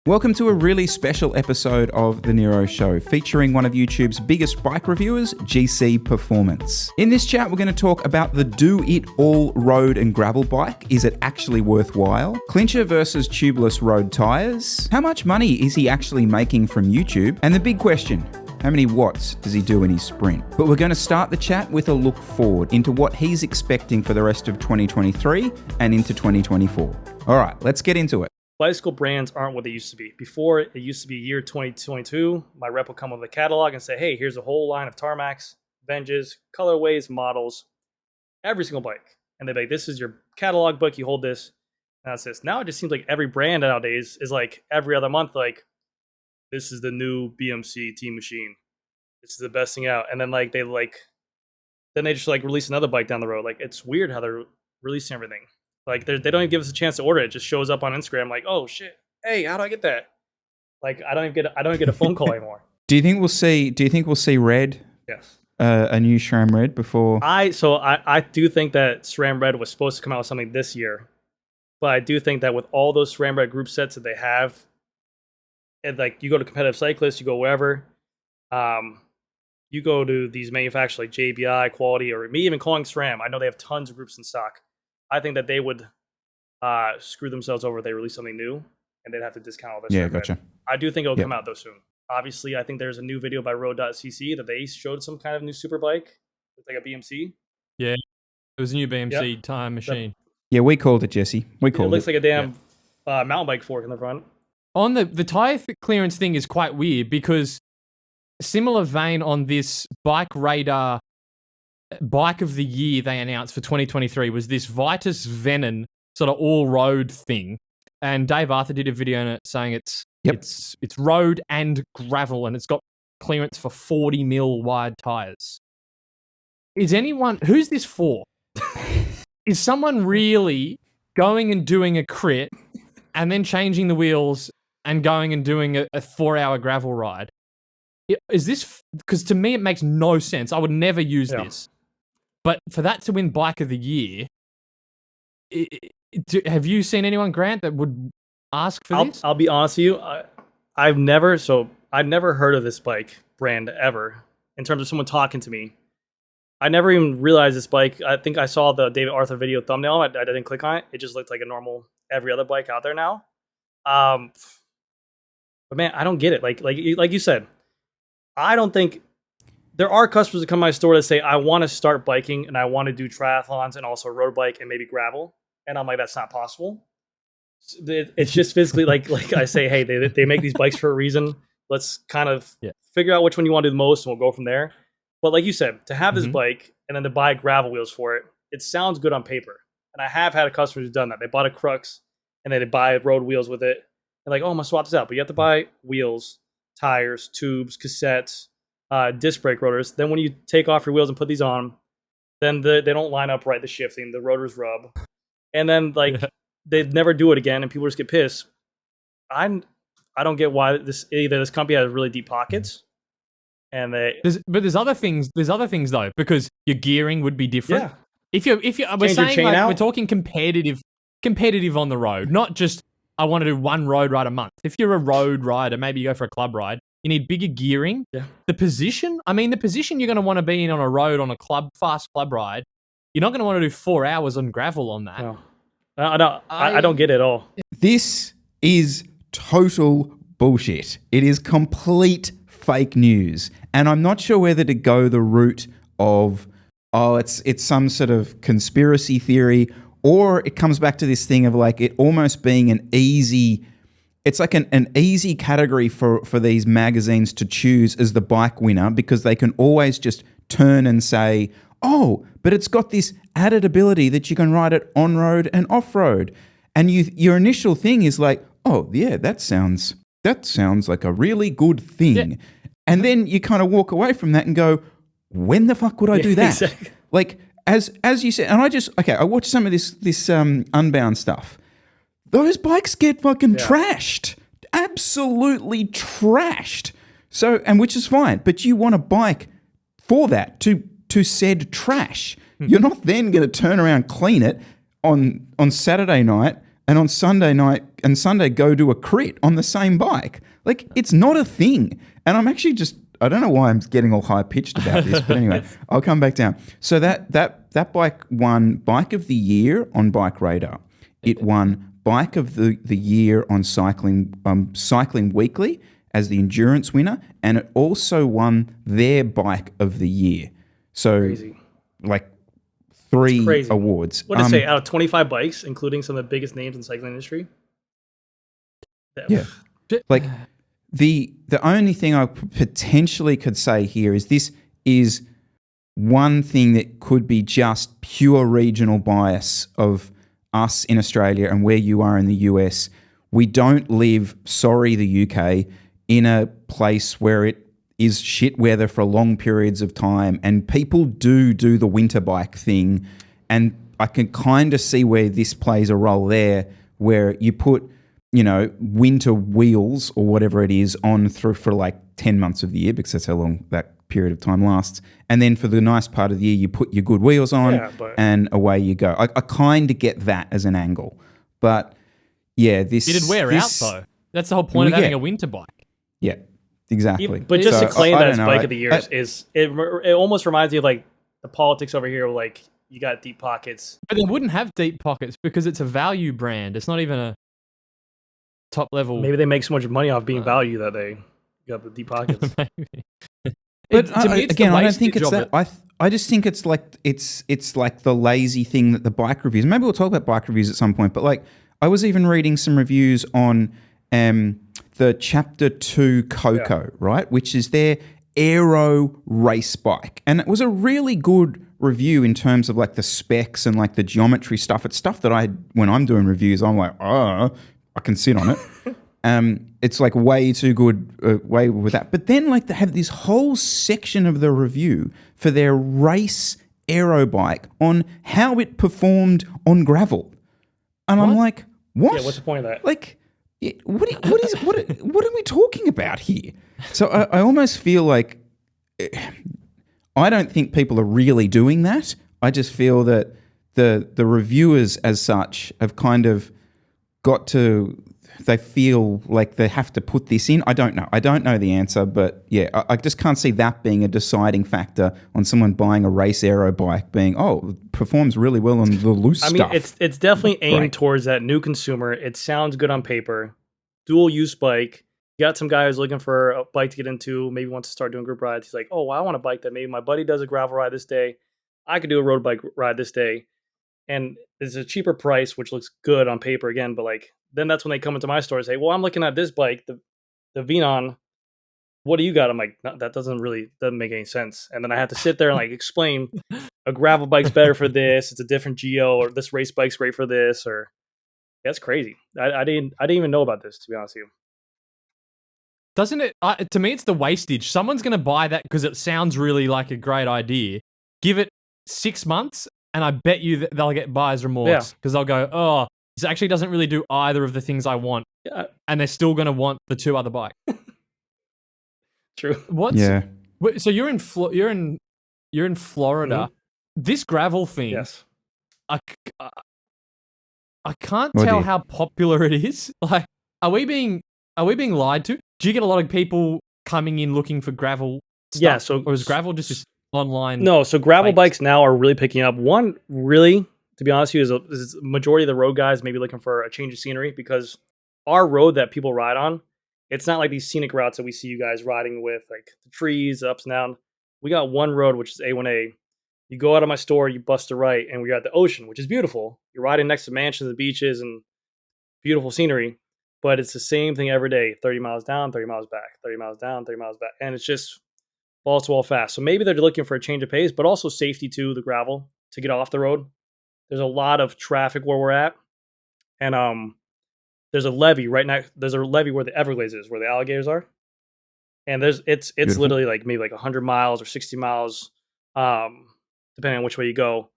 Welcome to a really special episode of The Nero Show, featuring one of YouTube's biggest bike reviewers, GC Performance. In this chat, we're going to talk about the do-it-all road and gravel bike. Is it actually worthwhile? Clincher versus tubeless road tyres. How much money is he actually making from YouTube? And the big question, how many watts does he do in his sprint? But we're going to start the chat with a look forward into what he's expecting for the rest of 2023 and into 2024. All right, let's get into it. Bicycle brands aren't what they used to be. Before, it used to be year 2022. My rep will come with a catalog and say, hey, here's a whole line of Tarmacs, Venges, colorways, models, every single bike. And they'd be like, this is your catalog book. You hold this. And that's this. Now it just seems like every brand nowadays is like every other month, like, this is the new BMC Team Machine. This is the best thing out. And then then they just release another bike down the road. Like, it's weird how they're releasing everything. Like, they don't even give us a chance to order it. It just shows up on Instagram like, oh shit, hey, how do I get that? Like, I don't even get a phone call anymore. Do you think we'll see red? Yes. A new SRAM red before? I do think that SRAM Red was supposed to come out with something this year, but I do think that with all those SRAM Red group sets that they have, and like you go to competitive Cyclist, you go wherever, you go to these manufacturers like JBI, Quality, or me even calling SRAM. I know they have tons of groups in stock. I think that they would screw themselves over if they release something new, and they'd have to discount all this. Yeah, gotcha. I do think it'll come out though soon. Obviously, I think there's a new video by Road.cc that they showed some kind of new super bike. It's like a BMC. Yeah, it was a new BMC time machine. Yeah, we called it, Jesse. We called it. It looks like a damn mountain bike fork in the front. On the tire clearance thing is quite weird because similar vein on this Bike Radar Bike of the Year they announced for 2023 was this Vitus Venom sort of all-road thing. And Dave Arthur did a video on it saying it's road and gravel, and it's got clearance for 40 mil wide tires. Who's this for? Is someone really going and doing a crit and then changing the wheels and going and doing a 4-hour gravel ride? Is this, because to me it makes no sense. I would never use this. But for that to win Bike of the Year, have you seen anyone, Grant, that would ask for this? I'll be honest with you. I've never heard of this bike brand ever. In terms of someone talking to me, I never even realized this bike. I think I saw the David Arthur video thumbnail. I didn't click on it. It just looked like a normal every other bike out there now. But man, I don't get it. Like you said, I don't think. There are customers that come to my store that say, I want to start biking and I want to do triathlons and also road bike and maybe gravel. And I'm like, that's not possible. It's just physically like I say, hey, they make these bikes for a reason. Let's kind of figure out which one you want to do the most and we'll go from there. But like you said, to have this bike and then to buy gravel wheels for it, it sounds good on paper. And I have had a customer who's done that. They bought a Crux and they buy road wheels with it. And like, oh, I'm going to swap this out. But you have to buy wheels, tires, tubes, cassettes, disc brake rotors. Then when you take off your wheels and put these on, then they don't line up right, the shifting, the rotors rub. And then they never do it again and people just get pissed. I don't get why this company has really deep pockets. And there's other things though, because your gearing would be different. Yeah. If you're we're saying we're talking competitive on the road, not just I want to do one road ride a month. If you're a road rider, maybe you go for a club ride. You need bigger gearing. Yeah. The position you're going to want to be in on a road on a fast club ride, you're not going to want to do 4 hours on gravel on that. No. I don't get it at all. This is total bullshit. It is complete fake news. And I'm not sure whether to go the route of, it's some sort of conspiracy theory, or it comes back to this thing of like it almost being an easy... It's like an easy category for these magazines to choose as the bike winner because they can always just turn and say, oh, but it's got this added ability that you can ride it on-road and off-road. And your initial thing is like, oh, yeah, that sounds like a really good thing. Yeah. And then you kind of walk away from that and go, when the fuck would I do that? Exactly. Like, as you said, and I watched some of this Unbound stuff. Those bikes get fucking trashed. Absolutely trashed. So, and which is fine, but you want a bike for that, to said trash. You're not then going to turn around, clean it on Saturday night, and on Sunday night and Sunday go do a crit on the same bike. Like, it's not a thing. And I'm actually I don't know why I'm getting all high pitched about this, but anyway, I'll come back down. So that bike won Bike of the Year on Bike Radar. It won Bike of the Year on Cycling Weekly as the endurance winner, and it also won their Bike of the Year. So, crazy. Like 3 awards. What did I say? Out of 25 bikes, including some of the biggest names in the cycling industry. Yeah, like the only thing I potentially could say here is this is one thing that could be just pure regional bias of us in Australia and where you are in the US. We don't live, sorry, the UK, in a place where it is shit weather for long periods of time, and people do the winter bike thing, and I can kind of see where this plays a role there, where you put, winter wheels or whatever it is on through for like 10 months of the year, because that's how long that period of time lasts, and then for the nice part of the year you put your good wheels on and away you go. I kind of get that as an angle, but yeah, it'd wear out though. That's the whole point of having a winter bike. Yeah. Exactly. But just to claim that as Bike of the Year it almost reminds me of like the politics over here, like you got deep pockets. But they wouldn't have deep pockets because it's a value brand. It's not even a top level. Maybe they make so much money off being value that they got the deep pockets. But to me, again, I don't think it's that. I just think it's like it's like the lazy thing that the bike reviews. Maybe we'll talk about bike reviews at some point. But like, I was even reading some reviews on the Chapter 2 Coco, right, which is their aero race bike, and it was a really good review in terms of like the specs and like the geometry stuff. It's stuff that when I'm doing reviews, I'm like, I can sit on it. It's like way too good, way with that. But then like they have this whole section of the review for their race aero bike on how it performed on gravel, and I'm like, what? Yeah, what's the point of that? Like, what are we talking about here? So I almost feel like I don't think people are really doing that. I just feel that the reviewers as such have kind of got to, they feel like they have to put this in. I don't know the answer, but yeah, I just can't see that being a deciding factor on someone buying a race aero bike being, it performs really well on the loose stuff. I mean, it's definitely aimed towards that new consumer. It sounds good on paper. Dual use bike. You got some guy who's looking for a bike to get into, maybe wants to start doing group rides. He's like, well, I want a bike that maybe my buddy does a gravel ride this day. I could do a road bike ride this day. And it's a cheaper price, which looks good on paper again, but like, then that's when they come into my store and say, well, I'm looking at this bike, the Venon. What do you got? I'm like, no, that doesn't make any sense. And then I have to sit there and like explain a gravel bike's better for this. It's a different geo, or this race bike's great for this, or that's crazy. I didn't even know about this, to be honest with you. Doesn't it? To me, it's the wastage. Someone's going to buy that because it sounds really like a great idea. Give it 6 months, and I bet you that they'll get buyer's remorse because they'll go, this actually doesn't really do either of the things I want, and they're still going to want the 2 other bike. True. So you're in Florida. Mm-hmm. This gravel thing. Yes. I can't tell how popular it is. Like, are we being lied to? Do you get a lot of people coming in looking for gravel stuff? Yeah. Or is gravel just this online? No. So gravel bikes now are really picking up. One, really, to be honest with you, is a majority of the road guys maybe looking for a change of scenery, because our road that people ride on, it's not like these scenic routes that we see you guys riding with, like the trees, the ups and downs. We got one road, which is A1A. You go out of my store, you bust a right, and we're at the ocean, which is beautiful. You're riding next to mansions and beaches and beautiful scenery, but it's the same thing every day. 30 miles down, 30 miles back, 30 miles down, 30 miles back. And it's just balls to wall fast. So maybe they're looking for a change of pace, but also safety too, the gravel, to get off the road. There's a lot of traffic where we're at. And there's a levee right next. There's a levee where the Everglades is, where the alligators are. And it's literally like maybe like 100 miles or 60 miles, depending on which way you go,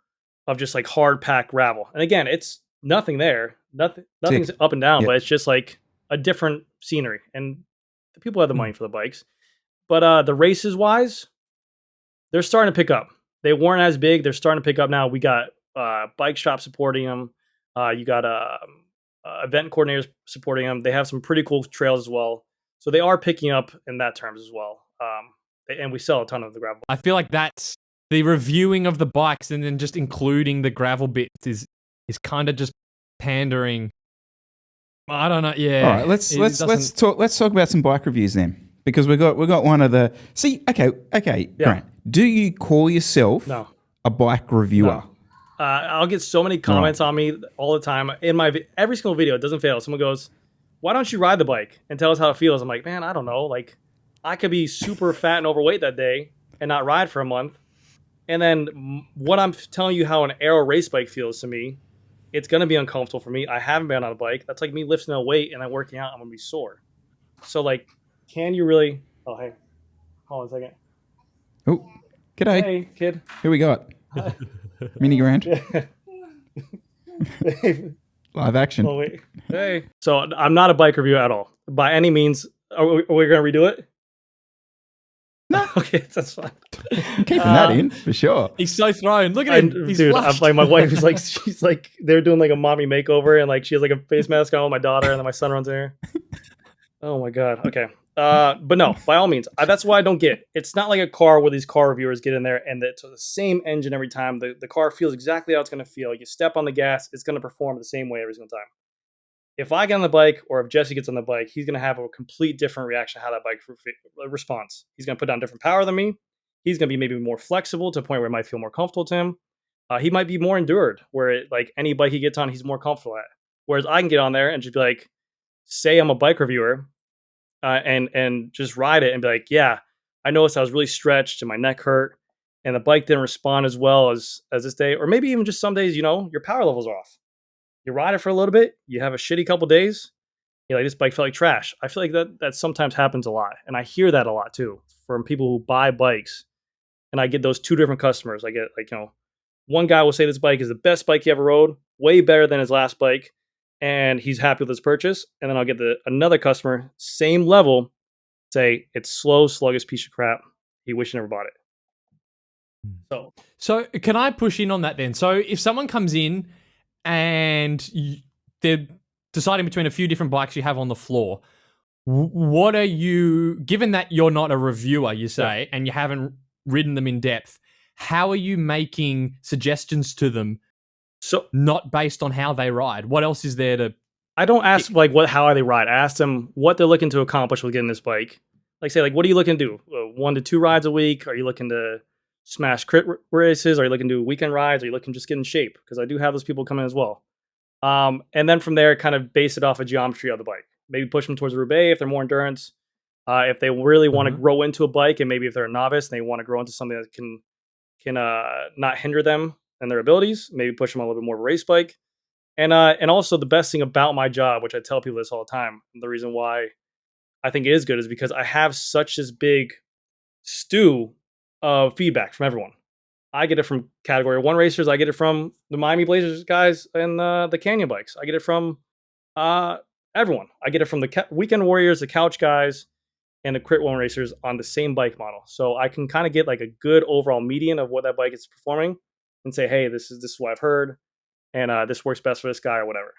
of just like hard packed gravel. And again, it's nothing there. Nothing's up and down, but it's just like a different scenery. And the people have the money for the bikes. But the races wise, they're starting to pick up. They weren't as big. They're starting to pick up now. We got bike shop supporting them. You got event coordinators supporting them. They have some pretty cool trails as well. So they are picking up in that terms as well. And we sell a ton of the gravel. I feel like that's the reviewing of the bikes and then just including the gravel bits is kind of just pandering. I don't know. Yeah. All right, let's talk about some bike reviews then, because we got one of the okay, Grant. Do you call yourself a bike reviewer? No. I'll get so many comments on me all the time in every single video. It doesn't fail. Someone goes, "Why don't you ride the bike and tell us how it feels?" I'm like, man, I don't know. Like, I could be super fat and overweight that day and not ride for a month. And then what I'm telling you how an aero race bike feels to me, it's going to be uncomfortable for me. I haven't been on a bike. That's like me lifting a weight and then working out. I'm going to be sore. So, like, can you really... Oh, hey. Hold on a second. Oh, g'day. Hey, kid. Who we got? Mini Grant. Live action. Oh, wait. Hey. So, I'm not a bike reviewer at all. By any means. Are we going to redo it? No. Okay, that's fine. I'm keeping that in for sure. He's so thrown. Look at him. He's I'm like, my wife is like, she's like, they're doing like a mommy makeover, and like she has like a face mask on with my daughter, and then my son runs in here. Oh my god. Okay. But no, by all means, that's why I don't get. It's not like a car where these car reviewers get in there and it's the same engine every time. The car feels exactly how it's going to feel. You step on the gas, it's going to perform the same way every single time. If I get on the bike, or if Jesse gets on the bike, he's going to have a complete different reaction to how that bike responds. He's going to put down different power than me. He's going to be maybe more flexible to a point where it might feel more comfortable to him. He might be more endured, where like any bike he gets on, he's more comfortable at. Whereas I can get on there and just be like, say I'm a bike reviewer, and just ride it and be like, yeah, I noticed I was really stretched and my neck hurt, and the bike didn't respond as well as this day. Or maybe even just some days, your power levels are off. You ride it for a little bit, you have a shitty couple days, you're like, this bike felt like trash. I feel like that sometimes happens a lot. And I hear that a lot too from people who buy bikes. And I get those two different customers. I get one guy will say this bike is the best bike he ever rode, way better than his last bike, and he's happy with his purchase. And then I'll get another customer, same level, say it's slow, sluggish piece of crap. He wish he never bought it. So can I push in on that then? So if someone comes in and they're deciding between a few different bikes you have on the floor, what are you, given that you're not a reviewer, you say, and you haven't ridden them in depth, how are you making suggestions to them, so not based on how they ride? What else is there to... I don't ask how they ride. I ask them what they're looking to accomplish with getting this bike. Like, say, what are you looking to do? 1 to 2 rides a week? Are you looking to smash crit races? Are you looking to do weekend rides? Are you looking to just get in shape? Because I do have those people come in as well. And then from there, kind of base it off of geometry of the bike. Maybe push them towards Roubaix if they're more endurance. If they really want to grow into a bike, and maybe if they're a novice and they want to grow into something that can not hinder them and their abilities, maybe push them a little bit more of a race bike. And also the best thing about my job, which I tell people this all the time, the reason why I think it is good is because I have such this big stew of feedback from everyone. I get it from Category 1 racers. I get it from the Miami Blazers guys and the Canyon bikes. I get it from everyone. I get it from the Weekend Warriors, the Couch guys, and the Crit 1 racers on the same bike model. So I can kind of get like a good overall median of what that bike is performing and say, hey, this is what I've heard, and this works best for this guy or whatever.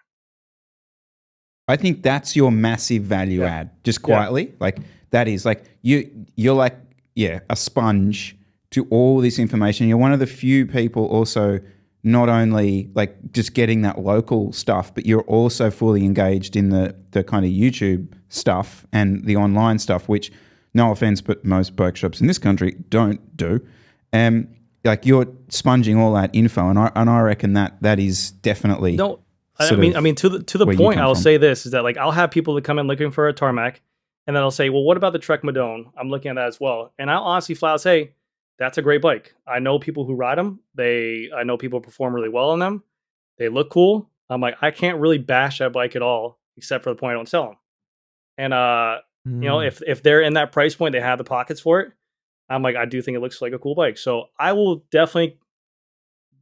I think that's your massive value add, just quietly. Like, that is like you're like, a sponge to all this information. You're one of the few people also not only like just getting that local stuff, but you're also fully engaged in the kind of YouTube stuff and the online stuff, which, no offense, but most bike shops in this country don't do. Like, you're sponging all that info, and I reckon that is definitely no. I mean to the point. I'll say this is that, like, I'll have people that come in looking for a tarmac, and then I'll say, well, what about the Trek Madone? I'm looking at that as well, and I'll honestly flat out say, that's a great bike. I know people who ride them. I know people perform really well on them. They look cool. I'm like, I can't really bash that bike at all, except for the point I don't sell them. And if they're in that price point, they have the pockets for it. I'm like, I do think it looks like a cool bike. So I will definitely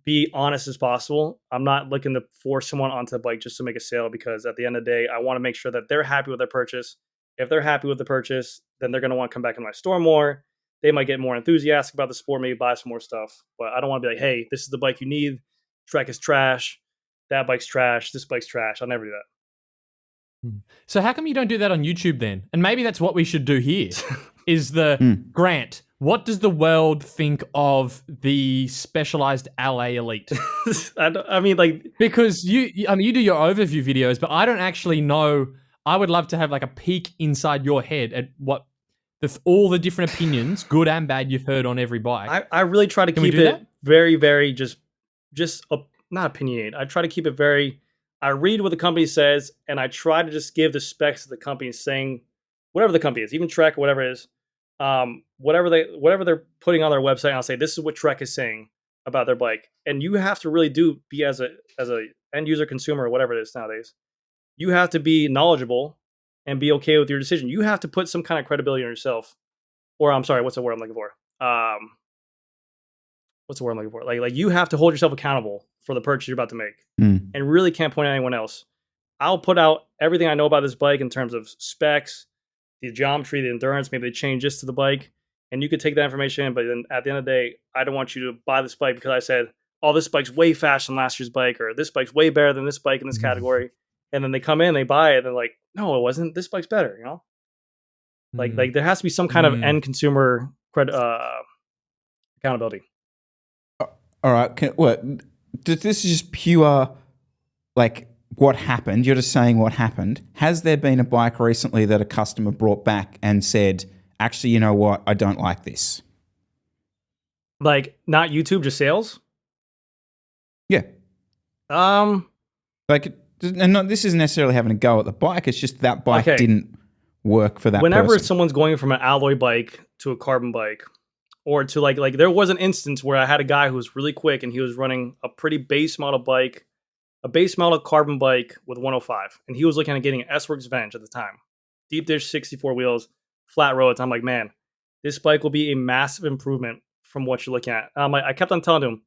be honest as possible. I'm not looking to force someone onto the bike just to make a sale, because at the end of the day, I want to make sure that they're happy with their purchase. If they're happy with the purchase, then they're going to want to come back in my store more. They might get more enthusiastic about the sport, maybe buy some more stuff. But I don't want to be like, hey, this is the bike you need. Trek is trash. That bike's trash. This bike's trash. I'll never do that. So how come you don't do that on YouTube then? And maybe that's what we should do here. Is Grant, what does the world think of the specialized LA elite? I mean, like, because you do your overview videos, but I don't actually know. I would love to have like a peek inside your head at what all the different opinions, good and bad, you've heard on every bike. I really try to keep it very, very just not opinionated. I try to keep it very. I read what the company says, and I try to just give the specs that the company is saying, whatever the company is, even Trek, whatever it is, whatever they're putting on their website. And I'll say this is what Trek is saying about their bike, and you have to really be as a end user consumer or whatever it is nowadays. You have to be knowledgeable and be okay with your decision. You have to put some kind of credibility in yourself, or I'm sorry, what's the word I'm looking for? What's the word I'm looking for? Like you have to hold yourself accountable for the purchase you're about to make, and really can't point at anyone else. I'll put out everything I know about this bike in terms of specs, the geometry, the endurance. Maybe they change this to the bike, and you could take that information. But then at the end of the day, I don't want you to buy this bike because I said, "Oh, this bike's way faster than last year's bike," or "This bike's way better than this bike in this category." And then they come in, they buy it, and they're like, "No, it wasn't. This bike's better." You know, like there has to be some kind of end consumer accountability. All right. This is just pure, like, what happened. You're just saying what happened. Has there been a bike recently that a customer brought back and said, actually, you know what? I don't like this. Like, not YouTube, just sales? Yeah. Like, and this isn't necessarily having a go at the bike. It's just that bike didn't work for that Whenever person. Someone's going from an alloy bike to a carbon bike, or to like there was an instance where I had a guy who was really quick and he was running a pretty base model bike, a base model carbon bike with 105. And he was looking at getting an S-Works Venge at the time. Deep dish 64 wheels, flat roads. I'm like, man, this bike will be a massive improvement from what you're looking at. I kept on telling him,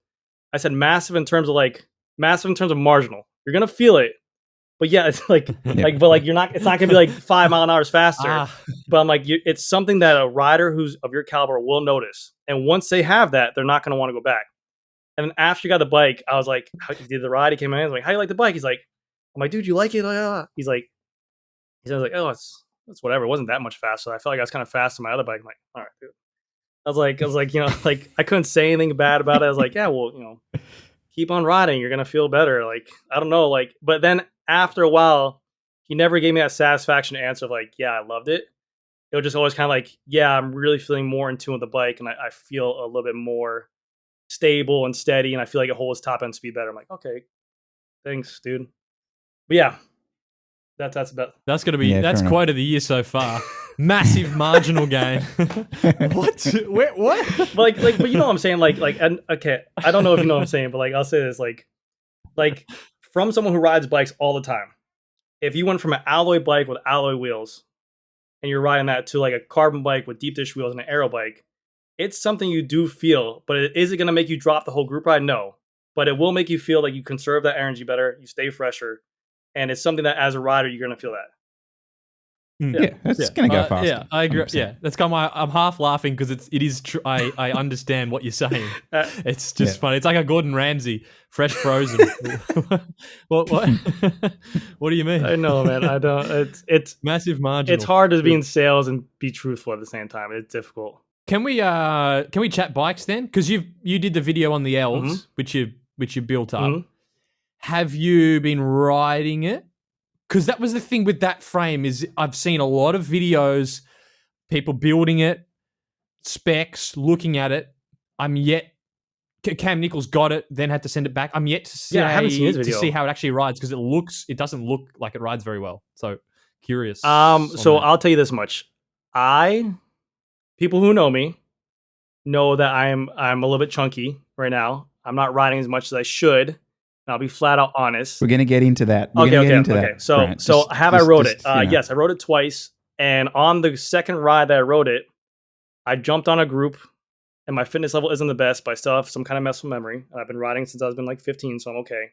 I said massive in terms of marginal. You're gonna feel it. But yeah, it's but you're not. It's not gonna be like 5 mph faster. But I'm like, it's something that a rider who's of your caliber will notice. And once they have that, they're not gonna want to go back. And then after you got the bike, I was like, "How you did the ride?" He came in. I was like, "How you like the bike?" He's like, "I'm like, dude, you like it?" He's like, "Oh, it's whatever. It wasn't that much faster. I felt like I was kind of fast on my other bike." I'm like, "All right, dude." I was like, you know, like I couldn't say anything bad about it. I was like, "Yeah, well, you know, keep on riding. You're gonna feel better." Like, I don't know, like, but then after a while, he never gave me that satisfaction answer of like, "Yeah, I loved it." It was just always kind of like, "Yeah, I'm really feeling more in tune with the bike, and I feel a little bit more stable and steady, and I feel like it holds top end speed better." I'm like, "Okay, thanks, dude." But yeah, that's about. That's gonna be that's quote of the year so far. Massive marginal gain. What? What? But but you know what I'm saying? And okay, I don't know if you know what I'm saying, but like I'll say this, like from someone who rides bikes all the time, if you went from an alloy bike with alloy wheels and you're riding that to like a carbon bike with deep dish wheels and an aero bike, it's something you do feel. But is it going to make you drop the whole group ride? No. But it will make you feel like you conserve that energy better, you stay fresher, and it's something that as a rider you're going to feel that. Yeah, it's going to go faster. Yeah, I agree. 100%. Yeah, that's kind of I'm half laughing because it is true. I understand what you're saying. It's just funny. It's like a Gordon Ramsay, fresh frozen. What? What do you mean? I know, man. I don't. It's massive marginal. It's hard to be in sales and be truthful at the same time. It's difficult. Can we chat bikes then? Because you did the video on the Elves, which you built up. Have you been riding it? Because that was the thing with that frame is I've seen a lot of videos, people building it, specs, looking at it. I'm yet Cam Nichols got it, then had to send it back. I'm yet to see, I haven't seen his video. To see how it actually rides because it doesn't look like it rides very well. So curious. So I'll tell you this much. People who know me know that I'm a little bit chunky right now. I'm not riding as much as I should. I'll be flat out honest. We're going to get into that. Okay. So I rode it? Yes, I rode it twice. And on the second ride that I rode it, I jumped on a group, and my fitness level isn't the best, but I still have some kind of muscle memory. And I've been riding since I was like 15, so I'm okay.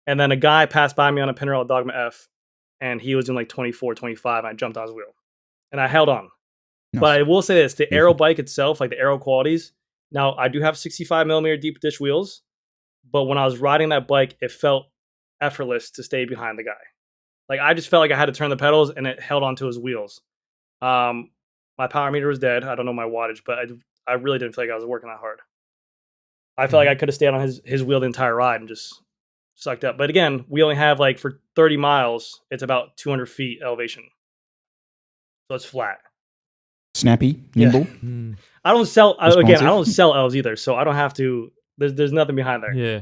And then a guy passed by me on a Pinarello Dogma F, and he was doing like 24, 25, and I jumped on his wheel. And I held on. Nice. But I will say this, the aero bike itself, like the aero qualities, now I do have 65 millimeter deep dish wheels, but when I was riding that bike, it felt effortless to stay behind the guy. Like I just felt like I had to turn the pedals and it held onto his wheels. My power meter was dead. I don't know my wattage, but I really didn't feel like I was working that hard. I felt like I could have stayed on his wheel the entire ride and just sucked up. But again, we only have like for 30 miles, it's about 200 feet elevation. So it's flat. Snappy, nimble. Yeah. I don't sell Elves either, so I don't have to. There's nothing behind there. Yeah,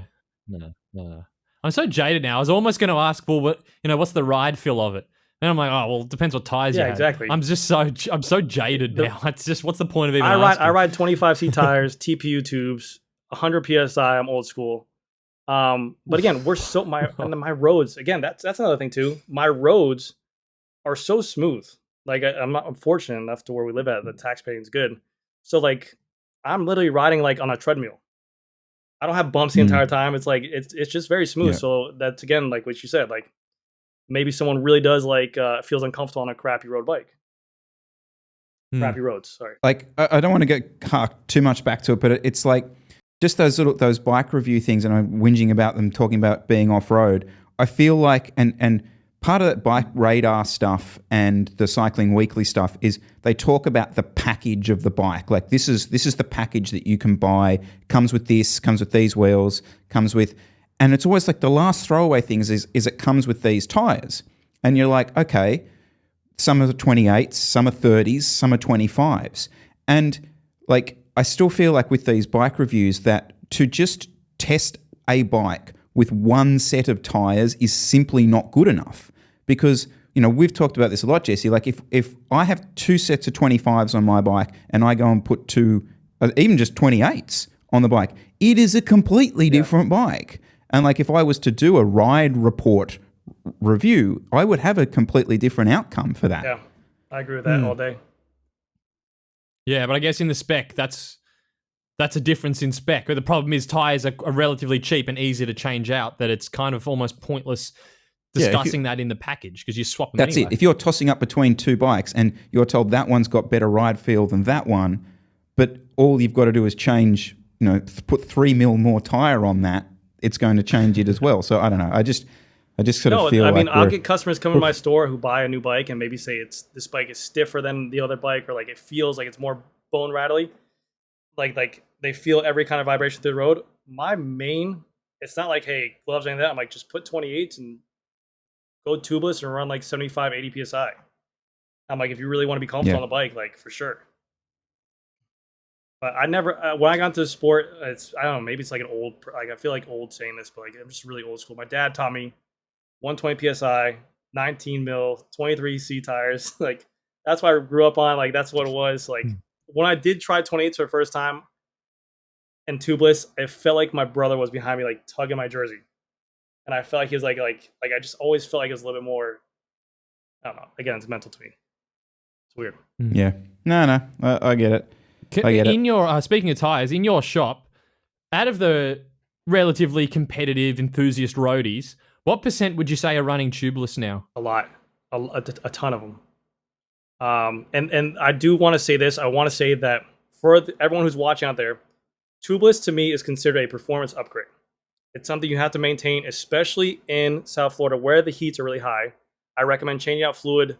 no. I'm so jaded now. I was almost going to ask, well, what's the ride feel of it? And I'm like, oh, well, it depends what tires you have. Exactly. I'm so jaded now. It's just, what's the point of even asking? I ride 25C tires, TPU tubes, 100 PSI. I'm old school. But again, my roads. Again, that's another thing too. My roads are so smooth. Like I'm fortunate enough to where we live at. The tax paying is good. So like I'm literally riding like on a treadmill. I don't have bumps the entire time. It's like it's just very smooth. Yeah. So that's again like what you said. Like maybe someone really does like feels uncomfortable on a crappy road bike. Crappy roads. Sorry. Like I don't want to get too much back to it, but it's like just those bike review things, and I'm whinging about them, talking about being off road. I feel like and part of that bike radar stuff and the Cycling Weekly stuff is they talk about the package of the bike. Like this is the package that you can buy. Comes with this, comes with these wheels, comes with, and it's always like the last throwaway things is it comes with these tires, and you're like, okay, some are 28s, some are 30s, some are 25s, and like I still feel like with these bike reviews that to just test a bike with one set of tires is simply not good enough. Because, we've talked about this a lot, Jesse. Like if I have two sets of 25s on my bike and I go and put two, even just 28s on the bike, it is a completely different bike. And like if I was to do a ride report review, I would have a completely different outcome for that. Yeah, I agree with that all day. Yeah, but I guess in the spec, that's a difference in spec. But the problem is tires are relatively cheap and easy to change out, that it's kind of almost pointless discussing that in the package because you swap them That's anyway. it. If you're tossing up between two bikes and you're told that one's got better ride feel than that one, but all you've got to do is change, put 3 mil more tire on that, it's going to change it as well. So I don't know. I just sort of feel like I'll get customers coming to my store who buy a new bike and maybe say this bike is stiffer than the other bike, or like it feels like it's more bone rattly. Like they feel every kind of vibration through the road. It's not like, hey, gloves or anything like that. I'm like, just put 28s and go tubeless and run like 75, 80 PSI. I'm like, if you really want to be comfortable on the bike, like for sure. But I never, when I got into the sport, I don't know, maybe it's like I feel like old saying this, but like I'm just really old school. My dad taught me 120 PSI, 19 mil, 23C tires. Like that's what I grew up on. Like that's what it was. Like when I did try 28s for the first time and tubeless, it felt like my brother was behind me, like tugging my jersey. And I felt like he was like I just always felt like it was a little bit more, I don't know. Again, it's mental to me. It's weird. Yeah. No, I get it. In your speaking of tires, in your shop, out of the relatively competitive enthusiast roadies, what % would you say are running tubeless now? A lot, a ton of them. And I do want to say this. I want to say that for everyone who's watching out there, tubeless to me is considered a performance upgrade. It's something you have to maintain, especially in South Florida where the heats are really high. I recommend changing out fluid